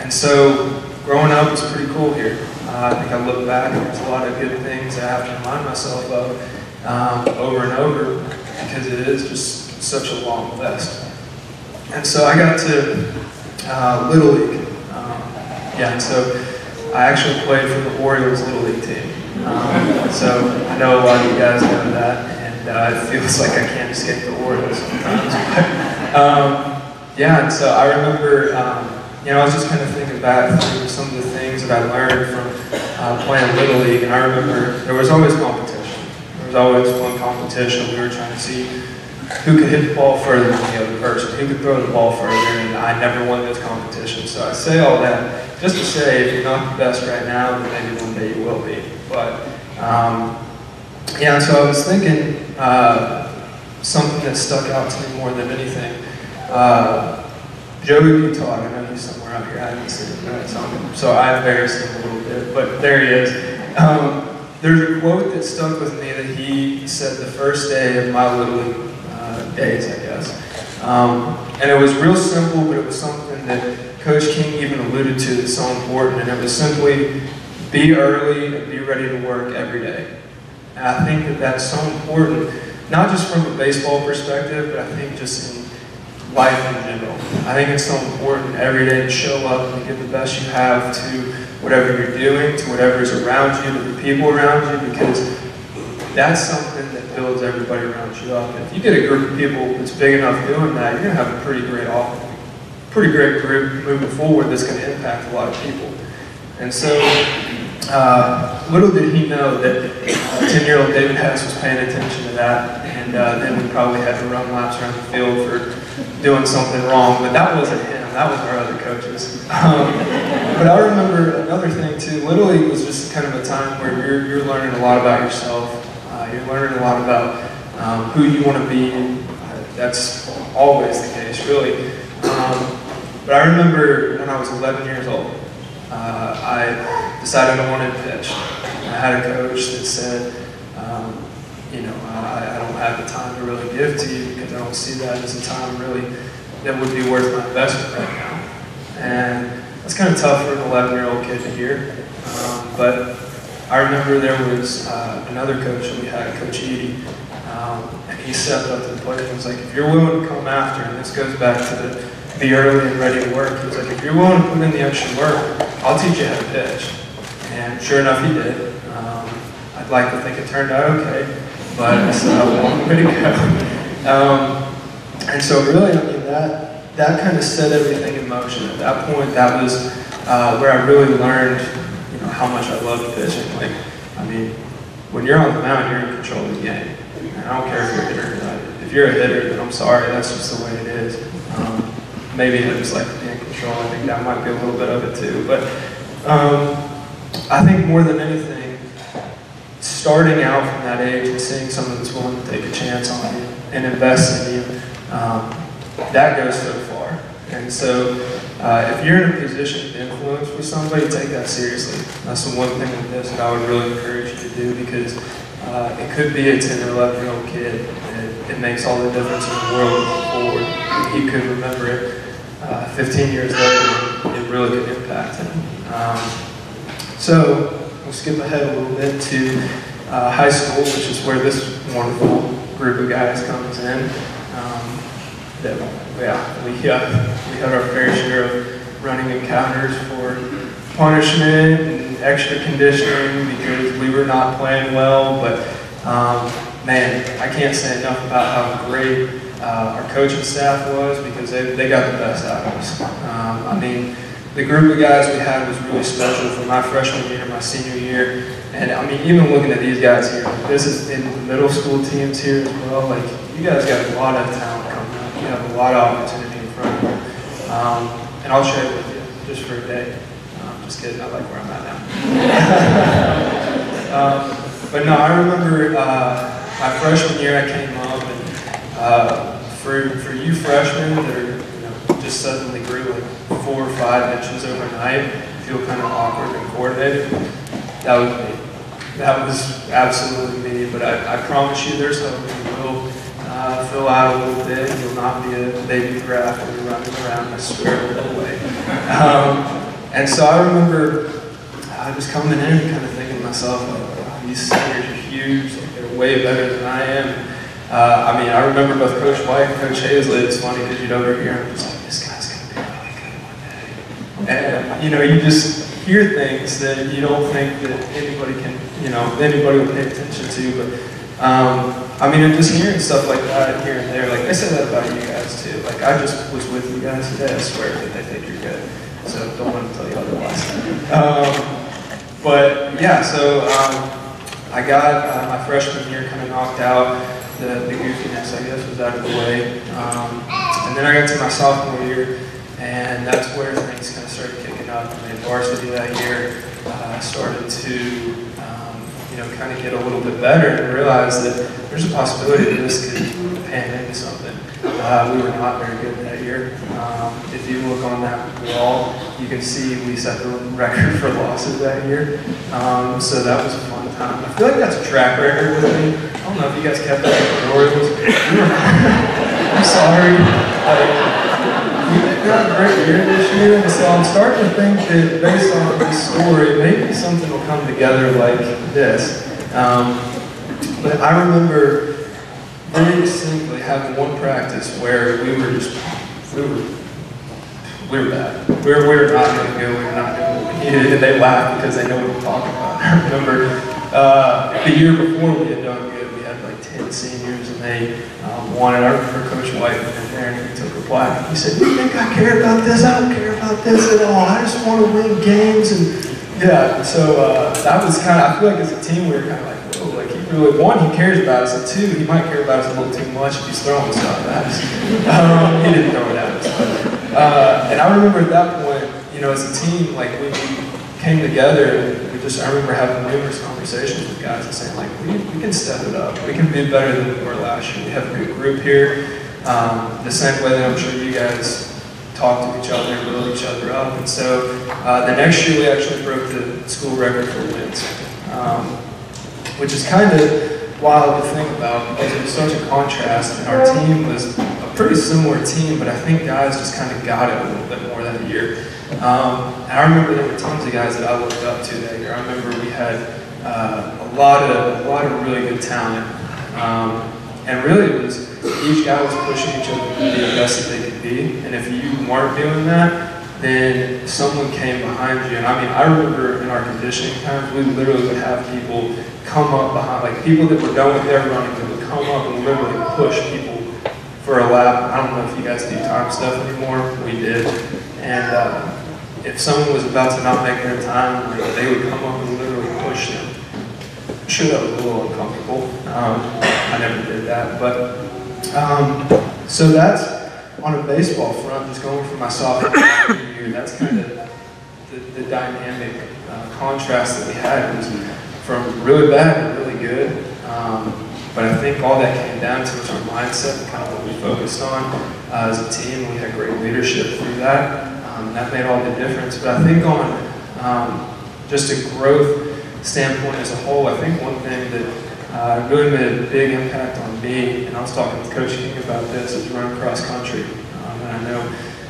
And so growing up was pretty cool here. I think I look back and there's a lot of good things I have to remind myself of over and over because it is just such a long list. And so I got to Little League. And so I actually played for the Orioles Little League team. So I know a lot of you guys know that, and it feels like I can't escape the Orioles sometimes. Yeah, and so I remember, you know, I was just kind of thinking back through some of the things that I learned from playing Little League, and I remember there was always competition. There was always one competition. We were trying to see who could hit the ball further than the other person, who could throw the ball further, and I never won those competitions. So I say all that just to say, if you're not the best right now, then maybe one day you will be. But yeah, so I was thinking something that stuck out to me more than anything. Joey Butog, I know he's somewhere out here. I haven't seen him, so I embarrassed him a little bit, but there he is. There's a quote that stuck with me that he said the first day of my Little League days, I guess. And it was real simple, but it was something that Coach King even alluded to that's so important, and it was simply be early and be ready to work every day. And I think that that's so important, not just from a baseball perspective, but I think just in life in general. I think it's so important every day to show up and give the best you have to whatever you're doing, to whatever is around you, to the people around you, because that's something that builds everybody around you up. And if you get a group of people that's big enough doing that, you're going to have a pretty great group moving forward that's going to impact a lot of people. And so, little did he know that 10-year-old David Hess was paying attention to that, and then we probably had to run laps around the field for doing something wrong, but that wasn't him, that was our other coaches. But I remember another thing too, Little League was just kind of a time where you're learning a lot about yourself, you're learning a lot about who you want to be, and that's always the case, really. But I remember when I was 11 years old, I decided I wanted to pitch. I had a coach that said, you know, I don't have the time to really give to you because I don't see that as a time really that would be worth my investment right now. And that's kind of tough for an 11-year-old kid to hear. But I remember there was another coach that we had, Coach Edie, and he stepped up to the plate and was like, if you're willing to come after, and this goes back to the be early and ready to work, he was like, if you're willing to put in the extra work, I'll teach you how to pitch. And sure enough, he did. I'd like to think it turned out okay, but I still have a long way to go. And so really, I mean, that kind of set everything in motion. At that point, that was where I really learned, you know, how much I loved pitching. Like, I mean, when you're on the mound, you're in control of the game. And I don't care if you're a hitter or not. If you're a hitter, then I'm sorry, that's just the way it is. Maybe I just like to be in control. I think that might be a little bit of it too. But I think more than anything, starting out from that age and seeing someone that's willing to take a chance on you and invest in you, that goes so far. And so if you're in a position of influence with somebody, take that seriously. That's the one thing with this that I would really encourage you to do, because it could be a 10 or 11-year-old kid, and it makes all the difference in the world moving forward. He could remember it 15 years later, and it really could impact him. So we'll skip ahead a little bit to high school, which is where this wonderful group of guys comes in. We had our fair share of running encounters for punishment and extra conditioning because we were not playing well, but man, I can't say enough about how great our coaching staff was, because they got the best out of us. I mean, the group of guys we had was really special from my freshman year, my senior year, and I mean, even looking at these guys here, this is in the middle school teams here as well, like, you guys got a lot of talent coming up. You have a lot of opportunity in front of you. And I'll share it with you just for a day. Just kidding, I like where I'm at now. But no, I remember my freshman year I came up, and for you freshmen that are, just suddenly grew like 4 or 5 inches overnight, feel kind of awkward and coordinated, that was me. That was absolutely me, but I promise you there's hope. You will fill out a little bit. You'll not be a baby giraffe when you're running around, I swear, a little way. And so I remember just coming in and kind of thinking to myself, like, oh, these seniors are huge, like, they're way better than I am. I mean, I remember both Coach White and Coach Hazlett. It's funny because you'd overhear and I'm just like, this guy's going to be really good one day. And, you just hear things that you don't think that anybody can, anybody will pay attention to. But, I mean, I'm just hearing stuff like that here and there. Like, I said that about you guys. guys too. Like, I just was with you guys today. I swear that they think you're good. So don't want to tell you otherwise. But yeah, so I got my freshman year kind of knocked out. The goofiness, I guess, was out of the way. And then I got to my sophomore year, and that's where things kind of started kicking up. I made varsity that year. I started to kind of get a little bit better and realize that there's a possibility that this could pan into something. We were not very good that year. If you look on that wall, you can see we set the record for losses that year. So that was a fun time. I feel like that's a track record with me. I don't know if you guys kept that in the Orioles. I'm sorry. We got a great year this year, and so I'm starting to think that based on this story, maybe something will come together like this. But I remember very distinctly having one practice where we were bad. We were not doing good. We were not doing what we needed, and they laughed because they know what I'm talking about. I remember the year before we had done good. We had like 10 seniors, and they wanted. I remember Coach White went in there and he took a plaque. He said, "You think I care about this? I don't care about this at all. I just want to win games." And yeah, so that was kind of. I feel like as a team we were kind of like, whoa, like he really he cares about us, and two, he might care about us a little too much if he's throwing stuff at us. He didn't throw it at us. And I remember at that point, as a team, like we came together and I remember having numerous conversations with guys and saying, like, we can step it up. We can be better than we were last year. We have a good group here. The same way that I'm sure you guys talk to each other and build each other up. And so the next year we actually broke the school record for wins, which is kind of wild to think about because it was such a contrast. And our team was a pretty similar team, but I think guys just kind of got it a little bit more that year. And I remember there were tons of guys that I looked up to that year. I remember we had a lot of really good talent. And really it was, each guy was pushing each other to be the best that they could be. And if you weren't doing that, then someone came behind you. And I mean, I remember in our conditioning times, we literally would have people come up behind, like people that were done with their running, that would come up and literally push people for a lap. I don't know if you guys do time stuff anymore. We did. And if someone was about to not make their time, like, they would come up and literally push them. I'm sure that was a little uncomfortable. I never did that. But so that's on a baseball front, just going from my sophomore year, that's kind of the dynamic contrast that we had was from really bad to really good. But I think all that came down to was our mindset and kind of what we focused on as a team. We had great leadership through that. That made all the difference. But I think on just a growth standpoint as a whole, I think one thing that really made a big impact on me, and I was talking with Coach King about this, is running cross country. And I know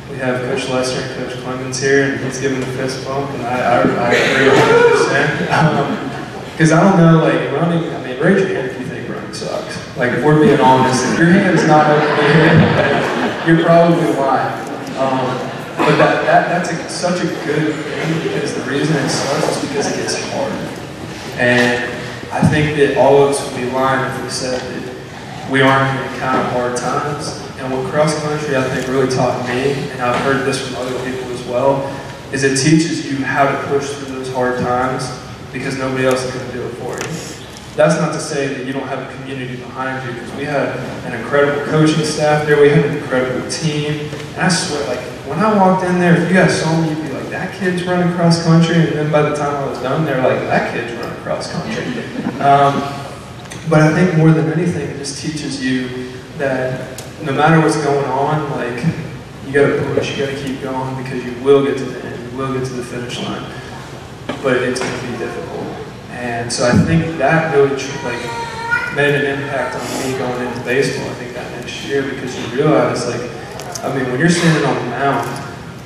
we have Coach Lester and Coach Clemens here, and he's giving the fist bump, and I agree 100%. Because I don't know, like running, I mean, raise your hand if you think running sucks. Like if we're being honest, if your hand is not over your head, you're probably lying. But that's such a good thing because the reason it sucks is because it gets hard. And I think that all of us would be lying if we said that we aren't going to encounter hard times. And what cross country I think really taught me, and I've heard this from other people as well, is it teaches you how to push through those hard times because nobody else is going to do it for you. That's not to say that you don't have a community behind you, because we had an incredible coaching staff there, we had an incredible team, and I swear, like, when I walked in there, if you guys saw me, you'd be like, that kid's running cross country, and then by the time I was done, they're like, that kid's running cross country. But I think more than anything, it just teaches you that no matter what's going on, like, you gotta push, you gotta keep going, because you will get to the end, you will get to the finish line, but it's gonna be difficult. And so I think that really made an impact on me going into baseball, I think that next year, because you realize, like, I mean, when you're standing on the mound,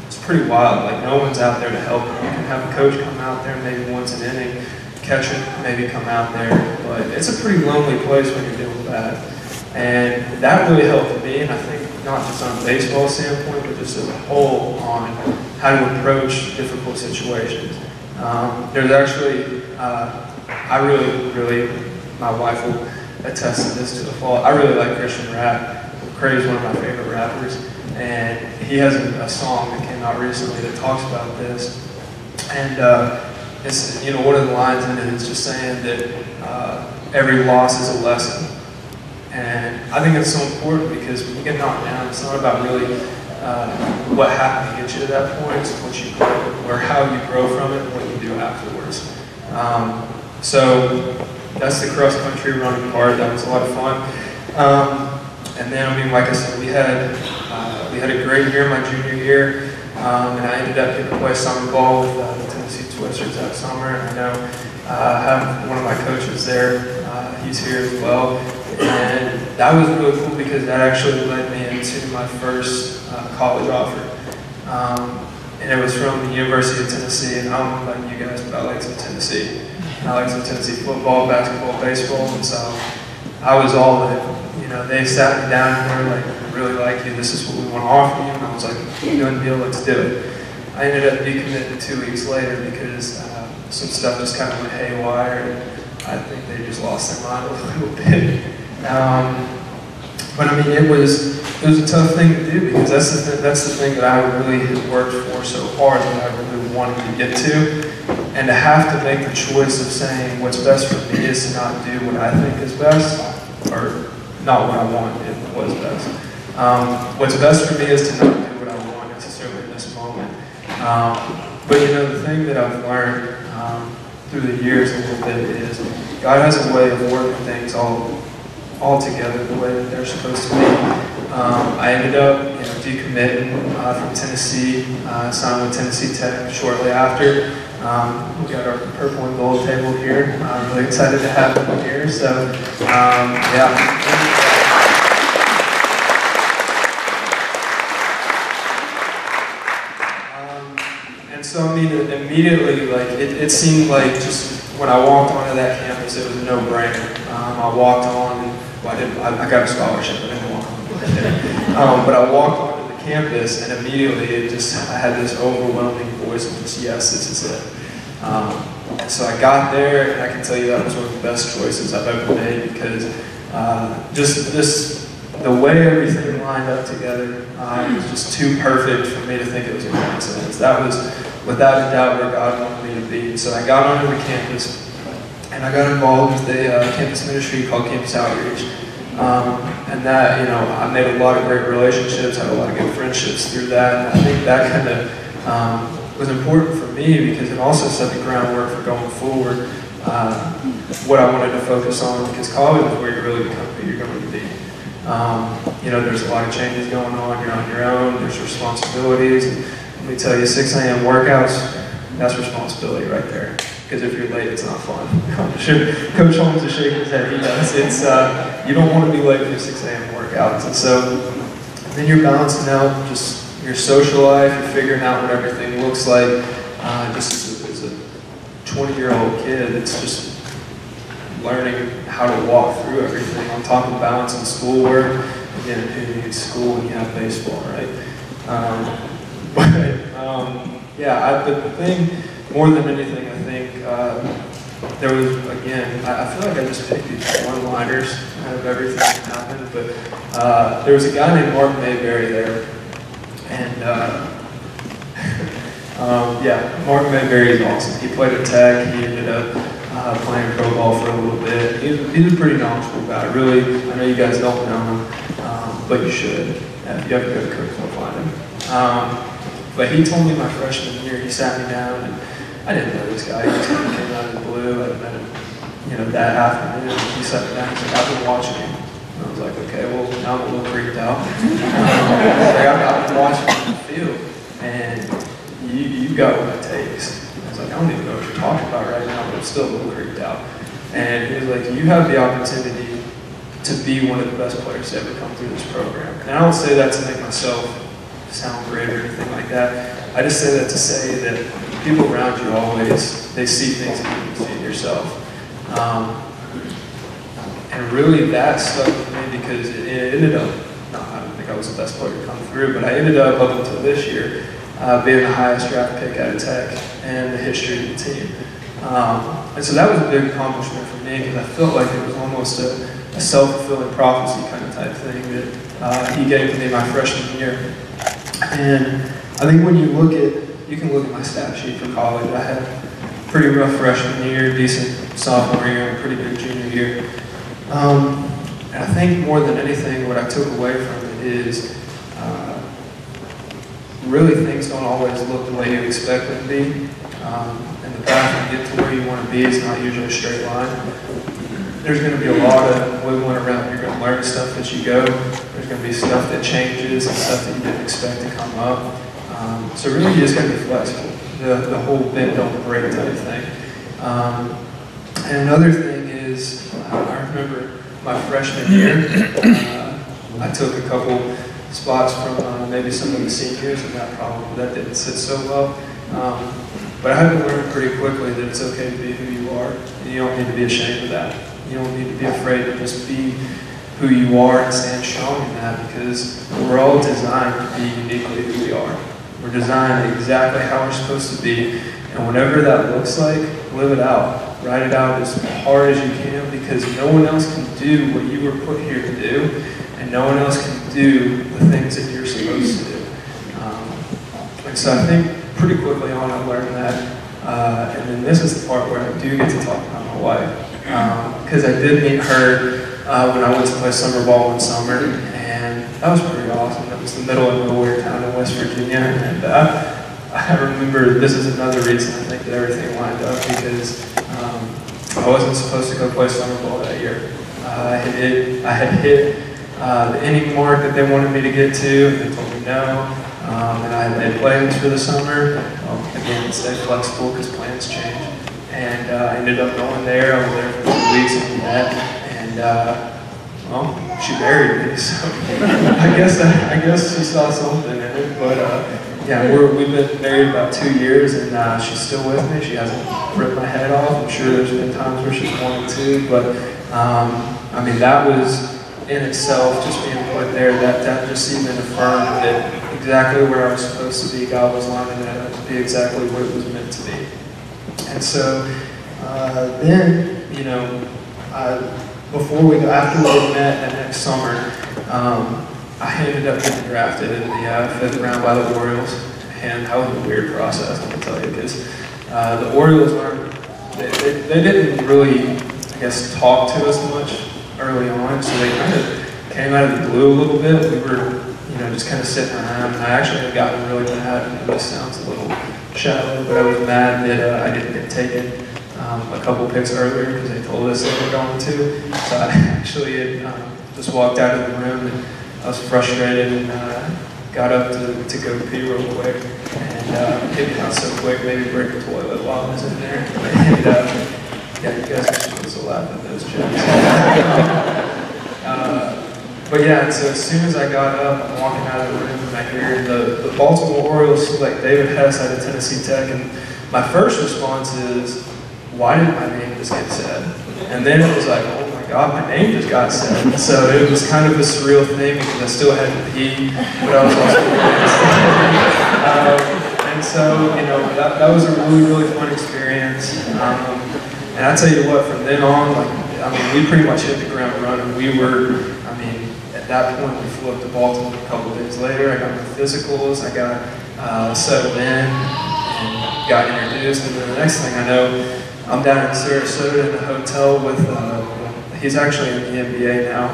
it's pretty wild. Like, no one's out there to help you. You can have a coach come out there maybe once an inning, catcher maybe come out there, but it's a pretty lonely place when you're doing that. And that really helped me, and I think not just on a baseball standpoint, but just as a whole on how to approach difficult situations. There's actually, I really, my wife will attest to this to the fault. I really like Christian Rapp. Craig's one of my favorite rappers, and he has a song that came out recently that talks about this. And it's, you know, one of the lines in it is just saying that every loss is a lesson. And I think it's so important because when you get knocked down, it's not about really what happened to get you to that point, it's what you grow, or how you grow from it and what you do afterwards. So that's the cross country running part. That was a lot of fun. And then, I mean, like I said, we had a great year my junior year, and I ended up getting to play summer ball with the Tennessee Twisters that summer. And I know I have one of my coaches there. He's here as well. And that was really cool because that actually led me into my first college offer. And it was from the University of Tennessee, and I don't know about you guys, but I like some Tennessee. I like some Tennessee football, basketball, baseball, and so I was all in. You know, they sat me down and they were like, we really like you, this is what we want to offer you, and I was like, done deal, let's do it. I ended up decommitting 2 weeks later because some stuff just kind of went haywire, and I think they just lost their mind a little bit. But I mean, it was a tough thing to do because that's the thing that I really had worked for so hard that I really wanted to get to. And to have to make the choice of saying what's best for me is to not do what I think is best, or not what I want, if it was best. What's best for me is to not do what I want necessarily in this moment. But you know, the thing that I've learned through the years a little bit is God has a way of working things all together the way that they're supposed to be. I ended up decommitting from Tennessee, signed with Tennessee Tech shortly after. We got our purple and gold table here. I'm really excited to have them here. So, yeah. And so, I mean, immediately, like, it seemed like just when I walked onto that campus, it was a no-brainer. I walked on, and well, I got a scholarship, but I didn't walk on. But I walked onto the campus, and immediately I had this overwhelming voice of just, yes, this is it. And so I got there, and I can tell you that was one of the best choices I've ever made because the way everything lined up together was just too perfect for me to think it was a coincidence. That was, without a doubt, where God wanted me to be. So I got onto the campus, and I got involved with a campus ministry called Campus Outreach. And that, I made a lot of great relationships, had a lot of good friendships through that. And I think that kind of was important for me because it also set the groundwork for going forward, what I wanted to focus on, because college is where you really become who you're going to be. There's a lot of changes going on, you're on your own, there's responsibilities. And let me tell you, 6 a.m. workouts, that's responsibility right there. Because if you're late, it's not fun. I'm sure Coach Holmes is shaking his head, he does. It's, you don't want to be late for your 6 a.m. workouts. And so then you're balancing out just your social life, you're figuring out what everything looks like. Just as a 20-year-old kid, it's just learning how to walk through everything on top of balancing schoolwork. Again, who needs school when you have baseball, right? But the thing, more than anything, I think, there was, again, I feel like I just picked these one-liners out of everything that happened, but there was a guy named Mark Mayberry there, and Mark Mayberry is awesome. He played at Tech, he ended up playing pro ball for a little bit. He's a pretty knowledgeable guy, really. I know you guys don't know him, but you should. If you have to go to Cook, you'll find him. But he told me my freshman year, he sat me down, and I didn't know this guy. He just kind of came out of the blue. I met him, that afternoon. He sat me down and said, I've been watching you. And I was like, okay, well, now I'm a little creeped out. I've been watching you in the field, and you've got what it takes. I was like, I don't even know what you're talking about right now, but I'm still a little creeped out. And he was like, you have the opportunity to be one of the best players to ever come through this program. And I don't say that to make myself sound great or anything like that. I just say that to say that people around you always, they see things that you can see in yourself. And really that stuck with me because it ended up, I don't think I was the best player to come through, but I ended up until this year, being the highest draft pick out of Tech in the history of the team. And so that was a big accomplishment for me because I felt like it was almost a self-fulfilling prophecy kind of type thing that he gave me my freshman year. And I think when you can look at my stat sheet for college. I had a pretty rough freshman year, decent sophomore year, and a pretty good junior year. And I think more than anything, what I took away from it is really things don't always look the way you expect them to be. And the path to get to where you want to be is not usually a straight line. There's going to be a lot of wiggling around. You're going to learn stuff as you go. There's going to be stuff that changes and stuff that you didn't expect to come up. So really you just got to be flexible. The whole bend don't break type thing. And another thing is, I remember my freshman year, I took a couple spots from maybe some of the seniors, and that didn't sit so well. But I had to learn pretty quickly that it's okay to be who you are, and you don't need to be ashamed of that. You don't need to be afraid to just be who you are and stand strong in that, because we're all designed to be uniquely who we are. We're designed exactly how we're supposed to be, and whatever that looks like, live it out. Write it out as hard as you can, because no one else can do what you were put here to do, and no one else can do the things that you're supposed to do. And so I think pretty quickly on I learned that, and then this is the part where I do get to talk about my wife, because I did meet her when I went to play summer ball one summer, and that was pretty awesome. It was the middle of nowhere town in West Virginia, and I remember this is another reason I think that everything lined up, because I wasn't supposed to go play summer ball that year. I had hit the inning mark that they wanted me to get to, and they told me no. And I had made plans for the summer. Again, stay flexible because plans change. And I ended up going there. I was there for 2 weeks and we met. And well, she married me, so I guess she saw something in it. But yeah, we've been married about 2 years, and she's still with me. She hasn't ripped my head off. I'm sure there's been times where she's wanted to, but I mean, that was in itself, just being put there, that just even affirmed that exactly where I was supposed to be, God was lining that up to be exactly what it was meant to be. And so then, you know, after we met that next summer, I ended up getting drafted in the 5th round by the Orioles, and that was a weird process, let me tell you, because the Orioles they didn't really, I guess, talk to us much early on, so they kind of came out of the blue a little bit. We were, you know, just kind of sitting around, and I actually had gotten really mad, and this sounds a little shallow, but I was mad that I didn't get taken a couple picks earlier because they told us they were going to. So I actually had just walked out of the room, and I was frustrated, and got up to go pee real quick, and it got so quick, maybe break the toilet while I was in there. And, yeah, you guys are supposed to laugh at those jokes. But yeah, and so as soon as I got up, I'm walking out of the room, and I hear the Baltimore Orioles select David Hess out of Tennessee Tech, and my first response is, why did my name just get said? And then it was like, oh my God, my name just got said. So it was kind of a surreal thing because I still had to pee, but I was also and so, you know, that was a really, really fun experience. And I tell you what, from then on, like, I mean, we pretty much hit the ground running. We were, I mean, at that point, we flew up to Baltimore a couple of days later. I got my physicals, I got settled in, and got introduced. And then the next thing I know, I'm down in Sarasota in a hotel with, he's actually in the NBA now,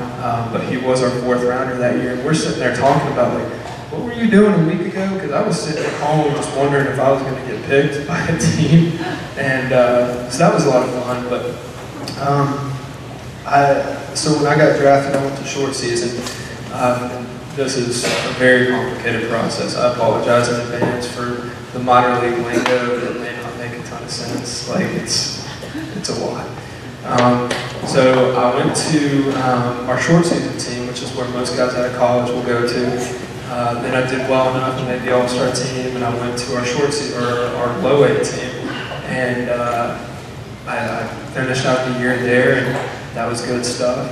but he was our 4th rounder that year. And we're sitting there talking about, like, what were you doing a week ago? Because I was sitting at home just wondering if I was going to get picked by a team. And so that was a lot of fun. But so when I got drafted, I went to short season. This is a very complicated process. I apologize in advance for the minor league lingo that may not make a ton of sense. Like, it's a lot. So I went to our short season team, which is where most guys out of college will go to. Then I did well enough and made the All-Star team, and I went to our short season, or our low A team, and I finished out the year there, and that was good stuff.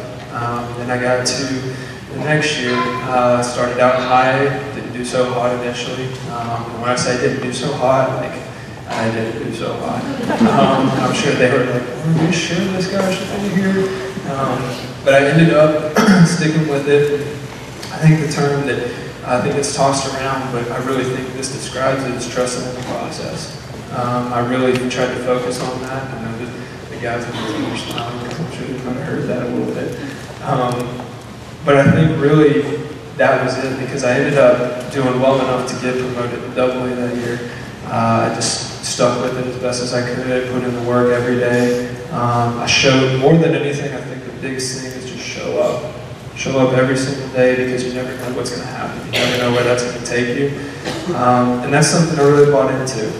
Then I got to the next year. I started out high, didn't do so hot initially. And when I say didn't do so hot, like I didn't do so hot. I'm sure they were like, are you sure this guy should be here? But I ended up sticking with it. I think the term that I think it's tossed around, but I really think this describes it, is trusting in the process. I really tried to focus on that. I know that the guys in the team were smiling because I'm sure they kind of heard that a little bit. But I think really that was it, because I ended up doing well enough to get promoted to AA that year. I just stuck with it as best as I could, put in the work every day. I showed, more than anything, I think the biggest thing is just show up. Show up every single day, because you never know what's going to happen. You never know where that's going to take you. And that's something I really bought into.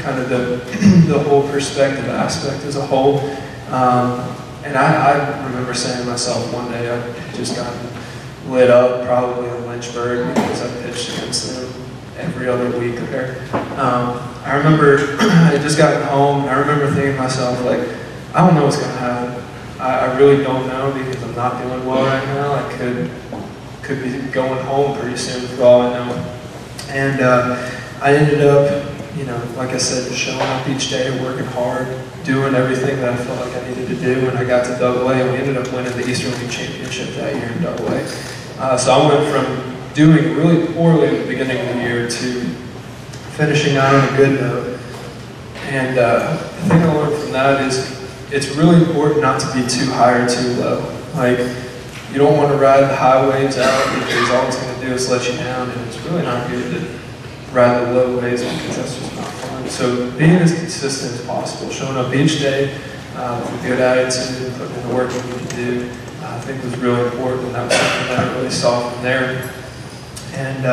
Kind of the whole perspective aspect as a whole. And I remember saying to myself one day, I just got lit up probably in Lynchburg because I pitched against them every other week there. I remember I had just gotten home, and I remember thinking to myself, like, I don't know what's going to happen. I really don't know, because I'm not doing well right now. I could be going home pretty soon for all I know. And I ended up, like I said, just showing up each day, working hard, doing everything that I felt like I needed to do. And I got to AA, and we ended up winning the Eastern League Championship that year in AA. So I went from doing really poorly at the beginning of the year to finishing out on a good note. And the thing I learned from that is it's really important not to be too high or too low. Like, you don't want to ride the high waves out, because all it's going to do is let you down, and it's really not good to ride the low waves, because that's just not fun. So being as consistent as possible, showing up each day with a good attitude and putting in the work you need to do, I think was really important, and that was something that I really saw from there. And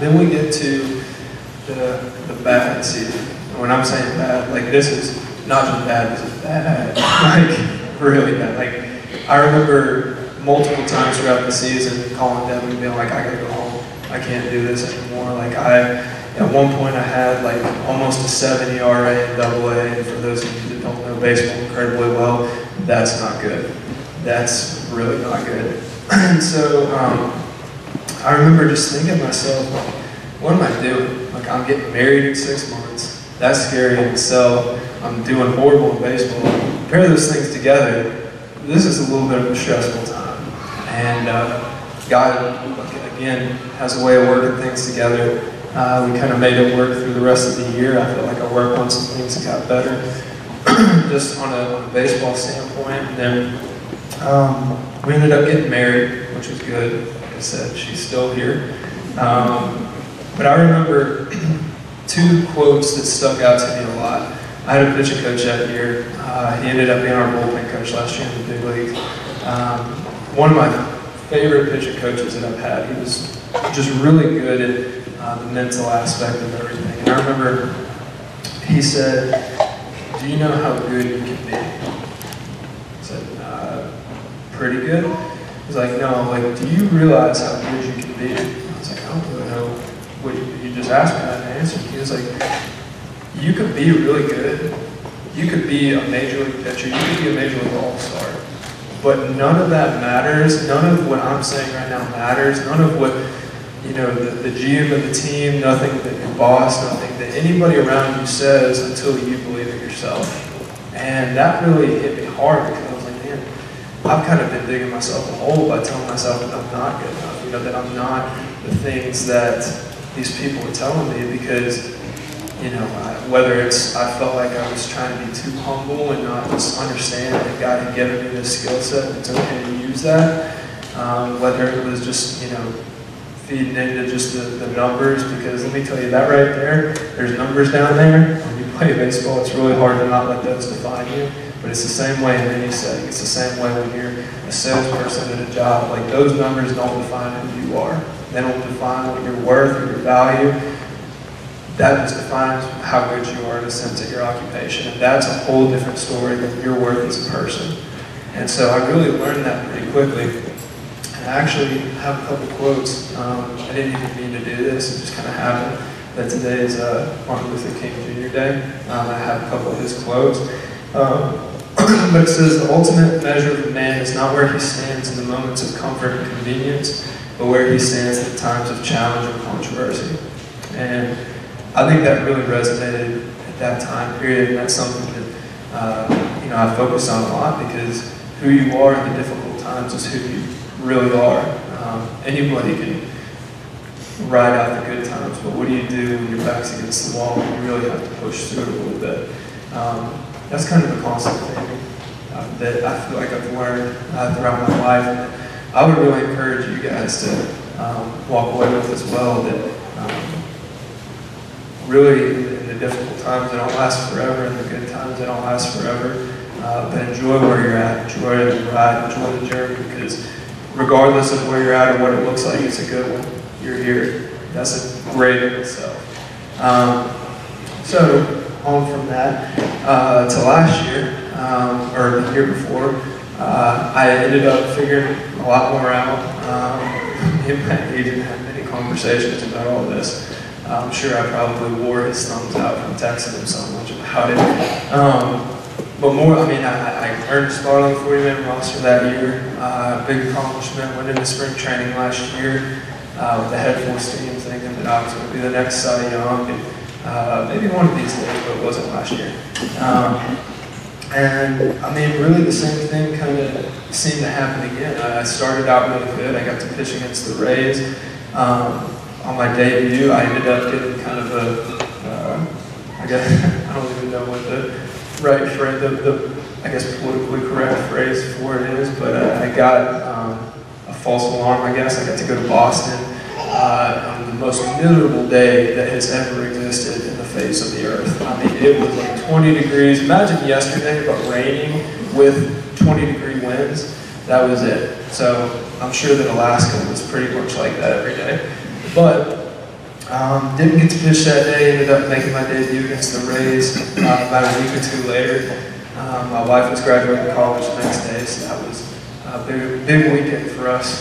then we get to the bad season. And when I'm saying bad, like, this is not just bad, this is bad. Like, really bad. Like, I remember multiple times throughout the season calling Devin and being like, I gotta go home. I can't do this anymore. Like, at one point I had like almost a 7 ERA in AA, and for those of you that don't know baseball incredibly well, that's not good. That's really not good. And so I remember just thinking to myself, what am I doing? Like, I'm getting married in 6 months. That's scary in itself. I'm doing horrible in baseball. Pair those things together, this is a little bit of a stressful time. And God, again, has a way of working things together. We kind of made it work through the rest of the year. I felt like I worked on some things that got better, just on a baseball standpoint. And then we ended up getting married, which was good. Like I said, she's still here. But I remember 2 quotes that stuck out to me a lot. I had a pitching coach that year. He ended up being our bullpen coach last year in the big leagues. One of my favorite pitching coaches that I've had. He was just really good at the mental aspect of everything. And I remember he said, do you know how good you can be? I said, pretty good. He was like, no, like, do you realize how good you can be? I was like, I don't really know what you just asked me that and answered. He was like, you could be really good. You could be a major league pitcher. You could be a major league all-star. But none of that matters. None of what I'm saying right now matters. None of what, the GM of the team, nothing that your boss, nothing that anybody around you says until you believe it yourself. And that really hit me hard, because I was like, man, I've kind of been digging myself a hole by telling myself that I'm not good enough, that I'm not the things that these people are telling me, because whether it's I felt like I was trying to be too humble and not just understand that God had given me this skill set, it's okay to use that. Whether it was just, feeding into just the numbers, because let me tell you that right there, there's numbers down there. When you play baseball, it's really hard to not let those define you. But it's the same way in any setting. It's the same way when you're a salesperson at a job. Like, those numbers don't define who you are. They don't define what you're worth or your value. That just defines how good you are in a sense at your occupation. And that's a whole different story than your worth as a person. And so I really learned that pretty quickly. And I actually have a couple quotes. I didn't even mean to do this. It just kind of happened that today is Martin Luther King Jr. Day. I have a couple of his quotes. But it says, the ultimate measure of a man is not where he stands in the moments of comfort and convenience, but where he stands at times of challenge and controversy. And I think that really resonated at that time period, and that's something that I focus on a lot, because who you are in the difficult times is who you really are. Anybody can ride out the good times, but what do you do when your back's against the wall and you really have to push through it a little bit? That's kind of a constant thing that I feel like I've learned throughout my life. And I would really encourage you guys to walk away with as well, that really in the difficult times, they don't last forever, and the good times, they don't last forever. But enjoy where you're at, enjoy the ride, enjoy the journey, because regardless of where you're at or what it looks like, it's a good one. You're here. That's a great in itself. So on from that to last year, or the year before, I ended up figuring a lot more out. Me and my agent had many conversations about all this. I'm sure I probably wore his thumbs out from texting him so much about it. But more, I earned a spot on the 40-man roster that year. Big accomplishment. Went into spring training last year with the head full steam, thinking that I was going to be the next Cy Young, and maybe one of these days, but it wasn't last year. And really the same thing kind of seemed to happen again. I started out really good. I got to pitch against the Rays. On my debut, I ended up getting kind of I don't even know what the right phrase, I guess politically correct phrase for it is, but I got a false alarm, I guess. I got to go to Boston on the most miserable day that has ever existed in the face of the earth. It was like 20 degrees. Imagine yesterday, but raining with 20-degree winds. That was it. So I'm sure that Alaska was pretty much like that every day. But didn't get to pitch that day, ended up making my debut against the Rays about a week or two later. My wife was graduating college the next day, so that was a big weekend for us.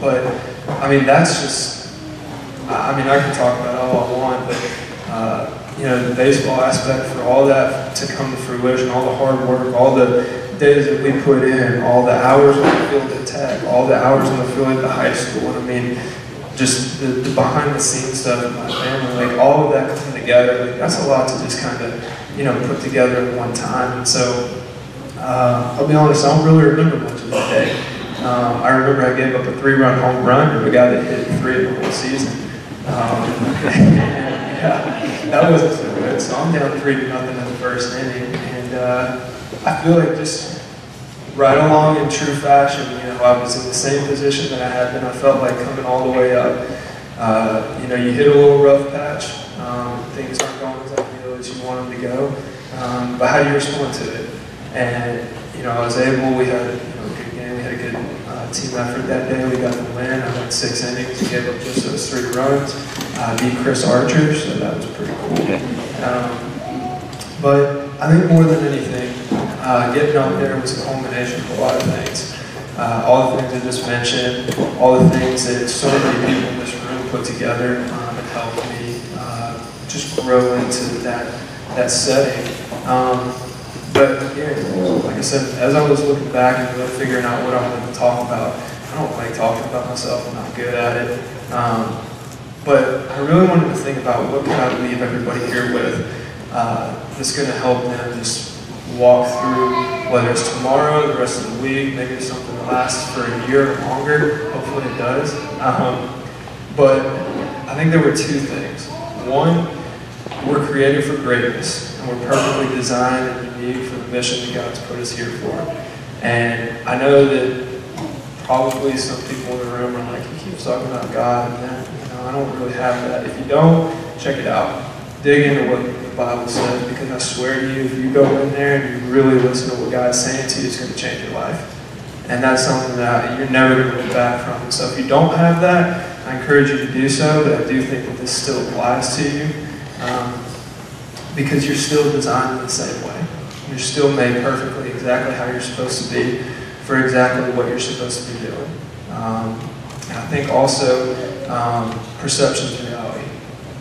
But that's just, I can talk about it all I want, but the baseball aspect, for all that to come to fruition, all the hard work, all the days that we put in, all the hours on the field at Tech, all the hours on the field at the high school, just the behind the scenes stuff in my family, like all of that coming together, like that's a lot to just kind of, put together at one time. And so, I'll be honest, I don't really remember much of that day. I remember I gave up a 3-run home run to a guy that hit 3 in the whole season. That wasn't so good. So I'm down 3-0 in the first inning, and I feel like just right along in true fashion, I was in the same position that I had been. I felt like coming all the way up. You hit a little rough patch. Things aren't going as you want them to go. But how do you respond to it? And I was able. We had a good game. We had a good team effort that day. We got the win. I went 6 innings. Gave up just those 3 runs. Beat Chris Archer, so that was pretty cool. But I think more than anything, getting out there was a culmination of a lot of things. All the things I just mentioned, all the things that so many people in this room put together and helped me just grow into that setting. But again, like I said, as I was looking back and really figuring out what I wanted to talk about, I don't like talking about myself. I'm not good at it. But I really wanted to think about what can I leave everybody here with that's going to help them just walk through, whether it's tomorrow, the rest of the week, maybe it's something that lasts for a year or longer. Hopefully it does. But I think there were 2 things. One, we're created for greatness, and we're perfectly designed and unique for the mission that God's put us here for. And I know that probably some people in the room are like, he keeps talking about God, and that, I don't really have that. If you don't, check it out. Dig into what the Bible says, because I swear to you, if you go in there and you really listen to what God's saying to you, it's going to change your life. And that's something that you're never going to look back from. So if you don't have that, I encourage you to do so, but I do think that this still applies to you, because you're still designed in the same way. You're still made perfectly exactly how you're supposed to be for exactly what you're supposed to be doing. And I think also perception is reality.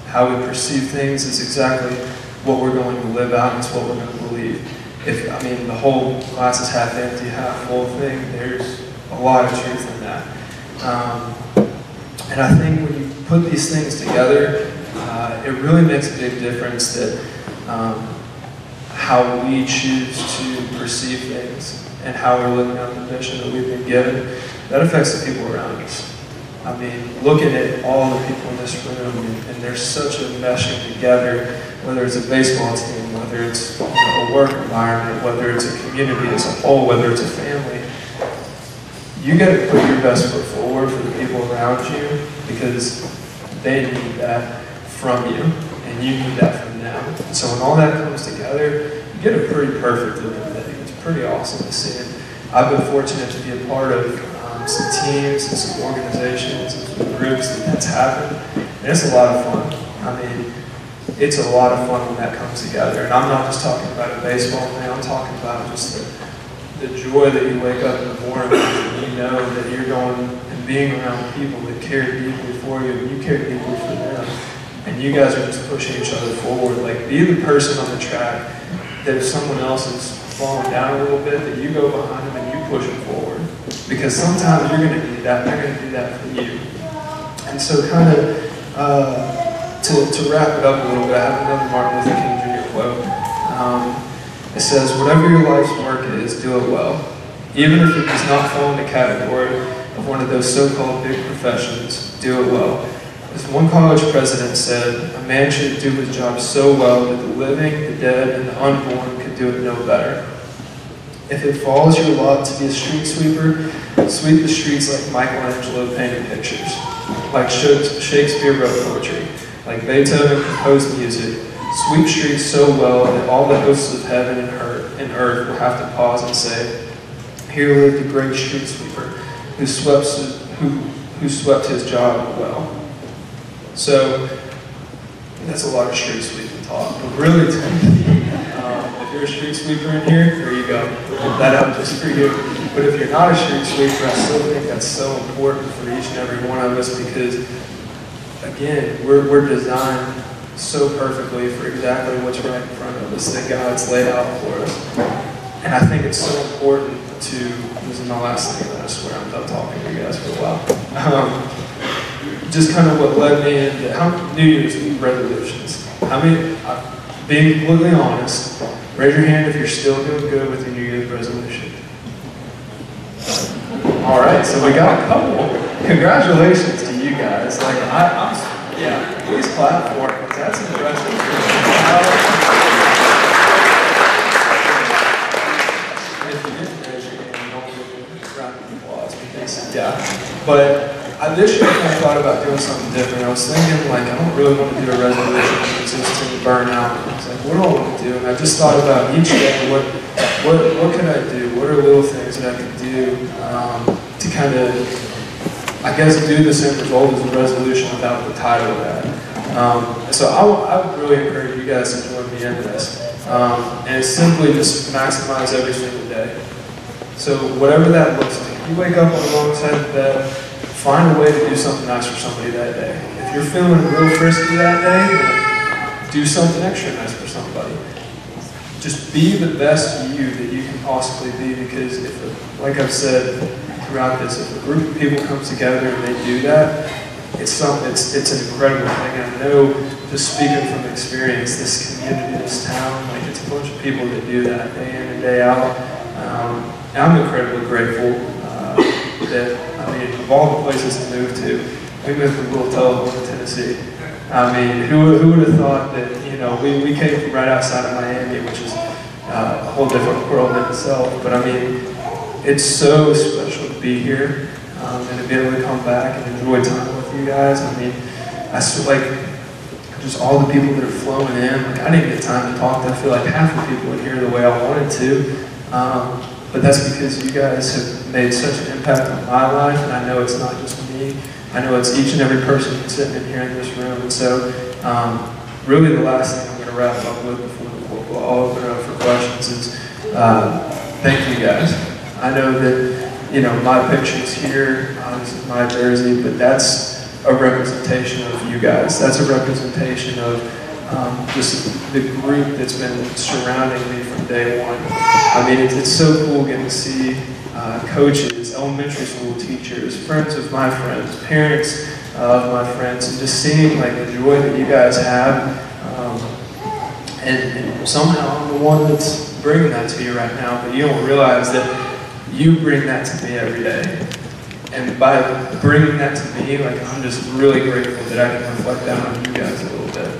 How we perceive things is exactly what we're going to live out, and it's what we're going to believe. The whole glass is half empty, half full thing, there's a lot of truth in that. And I think when you put these things together, it really makes a big difference that how we choose to perceive things and how we're living out the mission that we've been given. That affects the people around us. I mean, looking at all the people in this room, and there's such a meshing together, whether it's a baseball team, whether it's a work environment, whether it's a community as a whole, whether it's a family. You got to put your best foot forward for the people around you because they need that from you, and you need that from them. So when all that comes together, you get a pretty perfect living day. It's pretty awesome to see it. I've been fortunate to be a part of some teams and some organizations and some groups that's happened, and it's a lot of fun. I mean, it's a lot of fun when that comes together. And I'm not just talking about a baseball thing, I'm talking about just the joy that you wake up in the morning and you know that you're going and being around people that care deeply for you and you care deeply for them. And you guys are just pushing each other forward. Like, be the person on the track that if someone else is falling down a little bit, that you go behind them and you push them forward. Because sometimes you're going to need that, and they're going to do that for you. And so kind of, to wrap it up a little bit, I have another Martin Luther King Jr. quote. It says, whatever your life's work is, do it well. Even if it does not fall in the category of one of those so-called big professions, do it well. As one college president said, a man should do his job so well that the living, the dead, and the unborn could do it no better. If it falls your lot to be a street sweeper, sweep the streets like Michelangelo painted pictures, like Shakespeare wrote poetry, like Beethoven composed music. Sweep streets so well that all the hosts of heaven and earth will have to pause and say, here lived a great street sweeper who swept his job well. So that's a lot of street sweeping talk, but really, if you're a street sweeper in here, there you go. Put that out just for you. But if you're not a street sweeper, I still think that's so important for each and every one of us because, again, we're designed so perfectly for exactly what's right in front of us that God's laid out for us. And I think it's so important to, this is my last thing, and I swear I'm done talking to you guys for a while. Just kind of what led me into New Year's resolutions. I mean, being completely honest, raise your hand if you're still doing good with your New Year's resolution. All right, so we got a couple. Congratulations to you guys. Like, yeah, please clap for it, because that's impressive. If you didn't raise your hand, don't give a round of applause, because, yeah. But this year I kind of thought about doing something different. I was thinking, like, I don't really want to do a resolution that's just to burn out. I was like, what do I want to do? And I just thought about each day, what can I do? What are little things that I can do to kind of, I guess, do the same result as a resolution without the title of that. So I would really encourage you guys to join me in this. And it's simply just maximize every single day. So whatever that looks like, if you wake up on the wrong side of the bed, find a way to do something nice for somebody that day. If you're feeling real frisky that day, then do something extra nice for somebody. Just be the best you that you can possibly be, because if, like I've said throughout this, if a group of people comes together and they do that, it's an incredible thing. And I know, just speaking from experience, this community, this town, like, it's a bunch of people that do that day in and day out. And I'm incredibly grateful that, I mean, of all the places to move to, we moved to Little Tullahoma, Tennessee. I mean, who would have thought that, you know, we came from right outside of Miami, which is a whole different world in itself. But I mean, it's so special to be here and to be able to come back and enjoy time with you guys. I mean, just all the people that are flowing in. Like, I didn't get time to talk to, I feel like, half the people in here the way I wanted to. But that's because you guys have made such an impact on my life, and I know it's not just me. I know it's each and every person sitting in here in this room. And so, really the last thing I'm going to wrap up with before we'll all open it up for questions is, thank you guys. I know that, you know, my picture's here, this is my jersey, but that's a representation of you guys. That's a representation of just the group that's been surrounding me from day one. I mean, it's so cool getting to see coaches, elementary school teachers, friends of my friends, parents of my friends, and just seeing like the joy that you guys have. And somehow I'm the one that's bringing that to you right now, but you don't realize that you bring that to me every day. And by bringing that to me, like, I'm just really grateful that I can reflect down on you guys a little bit.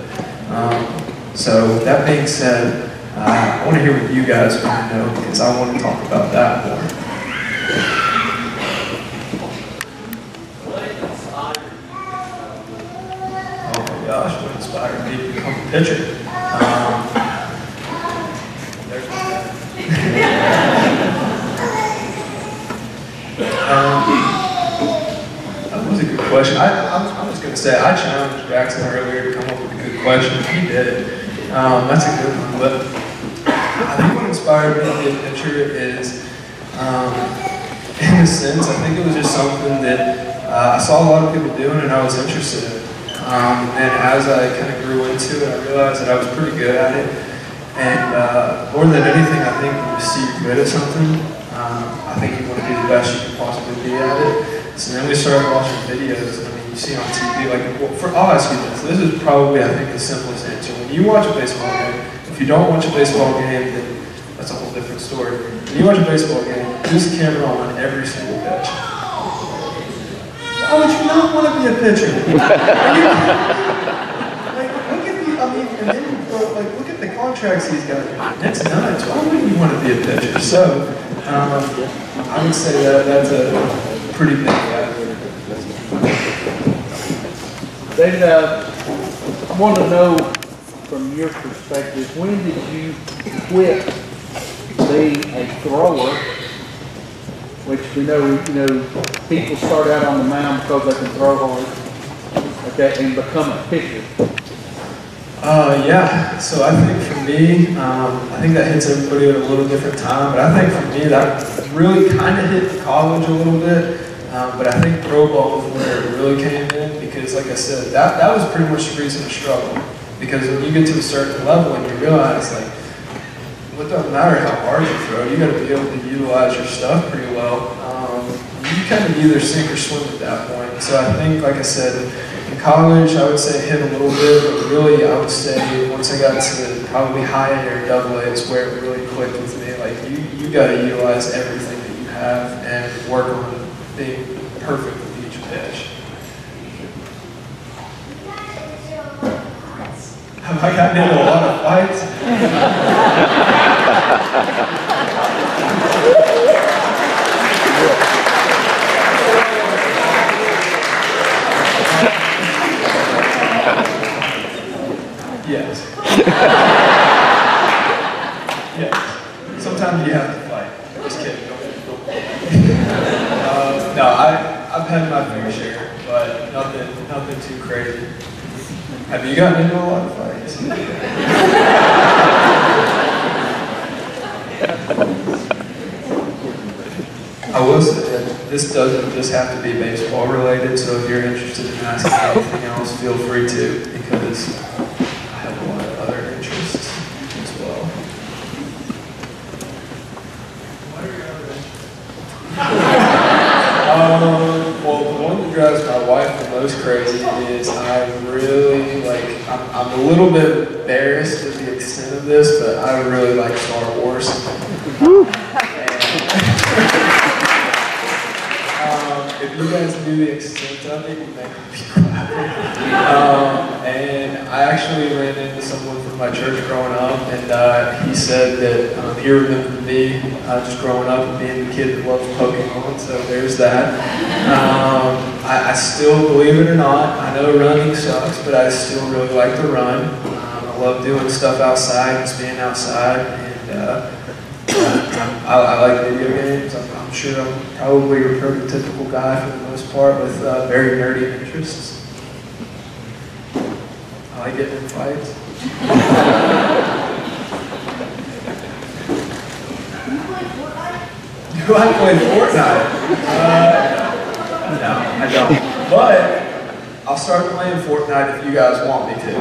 So that being said, I want to hear what you guys want to know, because I want to talk about that more. Oh my gosh, what inspired me to become a pitcher? There's my dad. That was a good question. I was going to say, I challenged Jackson earlier to come up with a good question. He did. That's a good one. But I think what inspired me to be a pitcher is, in a sense, I think it was just something that I saw a lot of people doing and I was interested in. And as I kind of grew into it, I realized that I was pretty good at it. And more than anything, I think when you see you're good at something, I think you want to be the best you can possibly be at it. So then we started watching videos, and I mean, you see on TV, like, well, I'll ask you this is probably, I think, the simplest answer. When you watch a baseball game, if you don't watch a baseball game, then that's a whole different story. When you watch a baseball game, who's the camera on every single pitch? Why would you not want to be a pitcher? Like, look at the, I mean, and then you go, like, look at the contracts he's got. That's nuts. Why wouldn't you want to be a pitcher? So, I would say that that's a pretty big gap. David, I want to know from your perspective, when did you quit being a thrower, which we know, people start out on the mound because they can throw hard, okay, and become a pitcher? Yeah, so I think for me, I think that hits everybody at a little different time, but I think for me that really kind of hit college a little bit, but I think pro ball was where it really came in, because like I said, that was pretty much the reason to struggle, because when you get to a certain level and you realize, like, it doesn't matter how hard you throw, you got to be able to utilize your stuff pretty well. You kind of either sink or swim at that point. So I think, like I said, in college, I would say hit a little bit, but really I would say once I got to probably high A or double A, it's where it really clicked with me. Like, you got to utilize everything that you have and work on being perfect with each pitch. Have I gotten into a lot of fights? Yes. Yes. Sometimes you have to fight. Just kidding. No, I've had my fair share, but nothing too crazy. Have you gotten into a lot of fights? I will say that this doesn't just have to be baseball related, so if you're interested in asking anything else, feel free to, because I have a lot of other interests as well. What are your other interests? Well, the one that drives my wife the most crazy is I really, like, I'm a little bit embarrassed at the extent of this, but I really like Star Wars. If you guys knew the extent of it, you'd make me clapping. And I actually ran into someone from my church growing up, and he said that he remembered me just growing up and being the kid that loves Pokemon, so there's that. I still, believe it or not, I know running sucks, but I still really like to run. I love doing stuff outside, just being outside, and I like video games. I'm sure I'm probably your prototypical guy for the most part with very nerdy interests. I like getting in fights. Do I play Fortnite? No, I don't. But I'll start playing Fortnite if you guys want me to.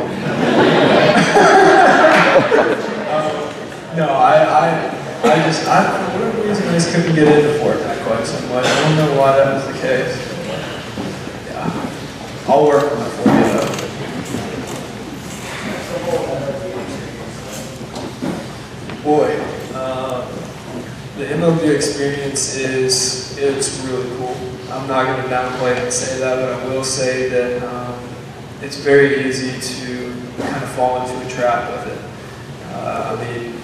No, for whatever reason, I just couldn't get into Fortnite quite so much. I don't know why that was the case. Yeah. I'll work on it for you though. Boy, the MLB experience it's really cool. I'm not going to downplay it and say that, but I will say that it's very easy to kind of fall into a trap with it. I mean,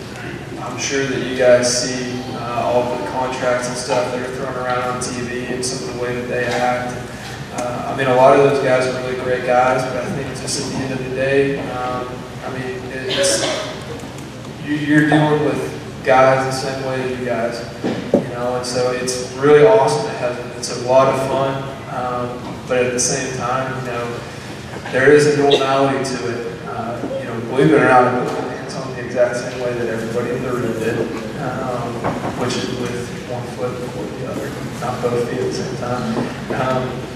I'm sure that you guys see all the contracts and stuff that are thrown around on TV and some of the way that they act. I mean, a lot of those guys are really great guys, but I think just at the end of the day, I mean, you're dealing with guys the same way as you guys, you know, and so it's really awesome. It's a lot of fun, but at the same time, you know, there is a normality to it. You know, believe it or not, it's on the exact same way that everybody in the room did, which is with one foot before the other, not both feet at the same time.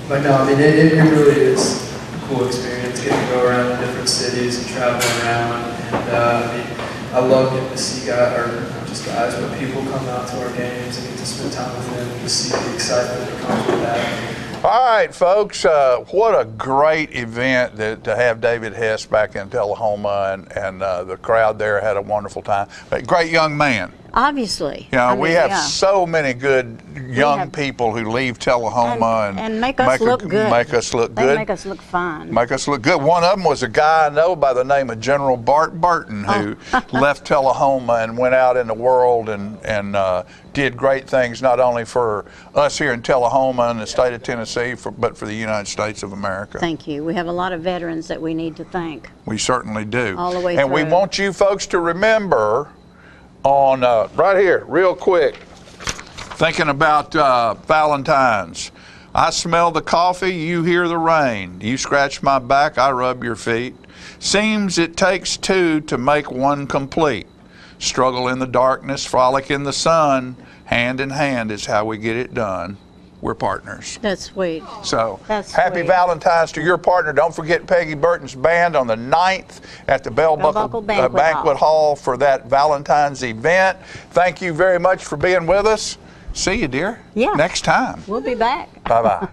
But no, I mean, it really is a cool experience getting to go around to different cities and traveling around. And I mean, I love getting to see guys, or not just guys, but people come out to our games and get to spend time with them and to see the excitement that comes with that. All right, folks, what a great event to have David Hess back in Tullahoma, and the crowd there had a wonderful time. But great young man. Obviously. You know, I mean, we have yeah. so many good young people who leave Tullahoma and make us look good. Make us look They good. make us look fine. Make us look good. One of them was a guy I know by the name of General Bart Burton, who left Tullahoma and went out in the world and did great things, not only for us here in Tullahoma and the state of Tennessee, but for the United States of America. Thank you. We have a lot of veterans that we need to thank. We certainly do. All the way and we through. want you folks to remember on right here, real quick, thinking about Valentine's. I smell the coffee, you hear the rain. You scratch my back, I rub your feet. Seems it takes two to make one complete. Struggle in the darkness, frolic in the sun. Hand in hand is how we get it done. We're partners. That's sweet. So, That's happy sweet. Valentine's to your partner. Don't forget Peggy Burton's band on the 9th at the Bell Buckle Banquet Hall for that Valentine's event. Thank you very much for being with us. See you, dear. Yeah. Next time. We'll be back. Bye-bye.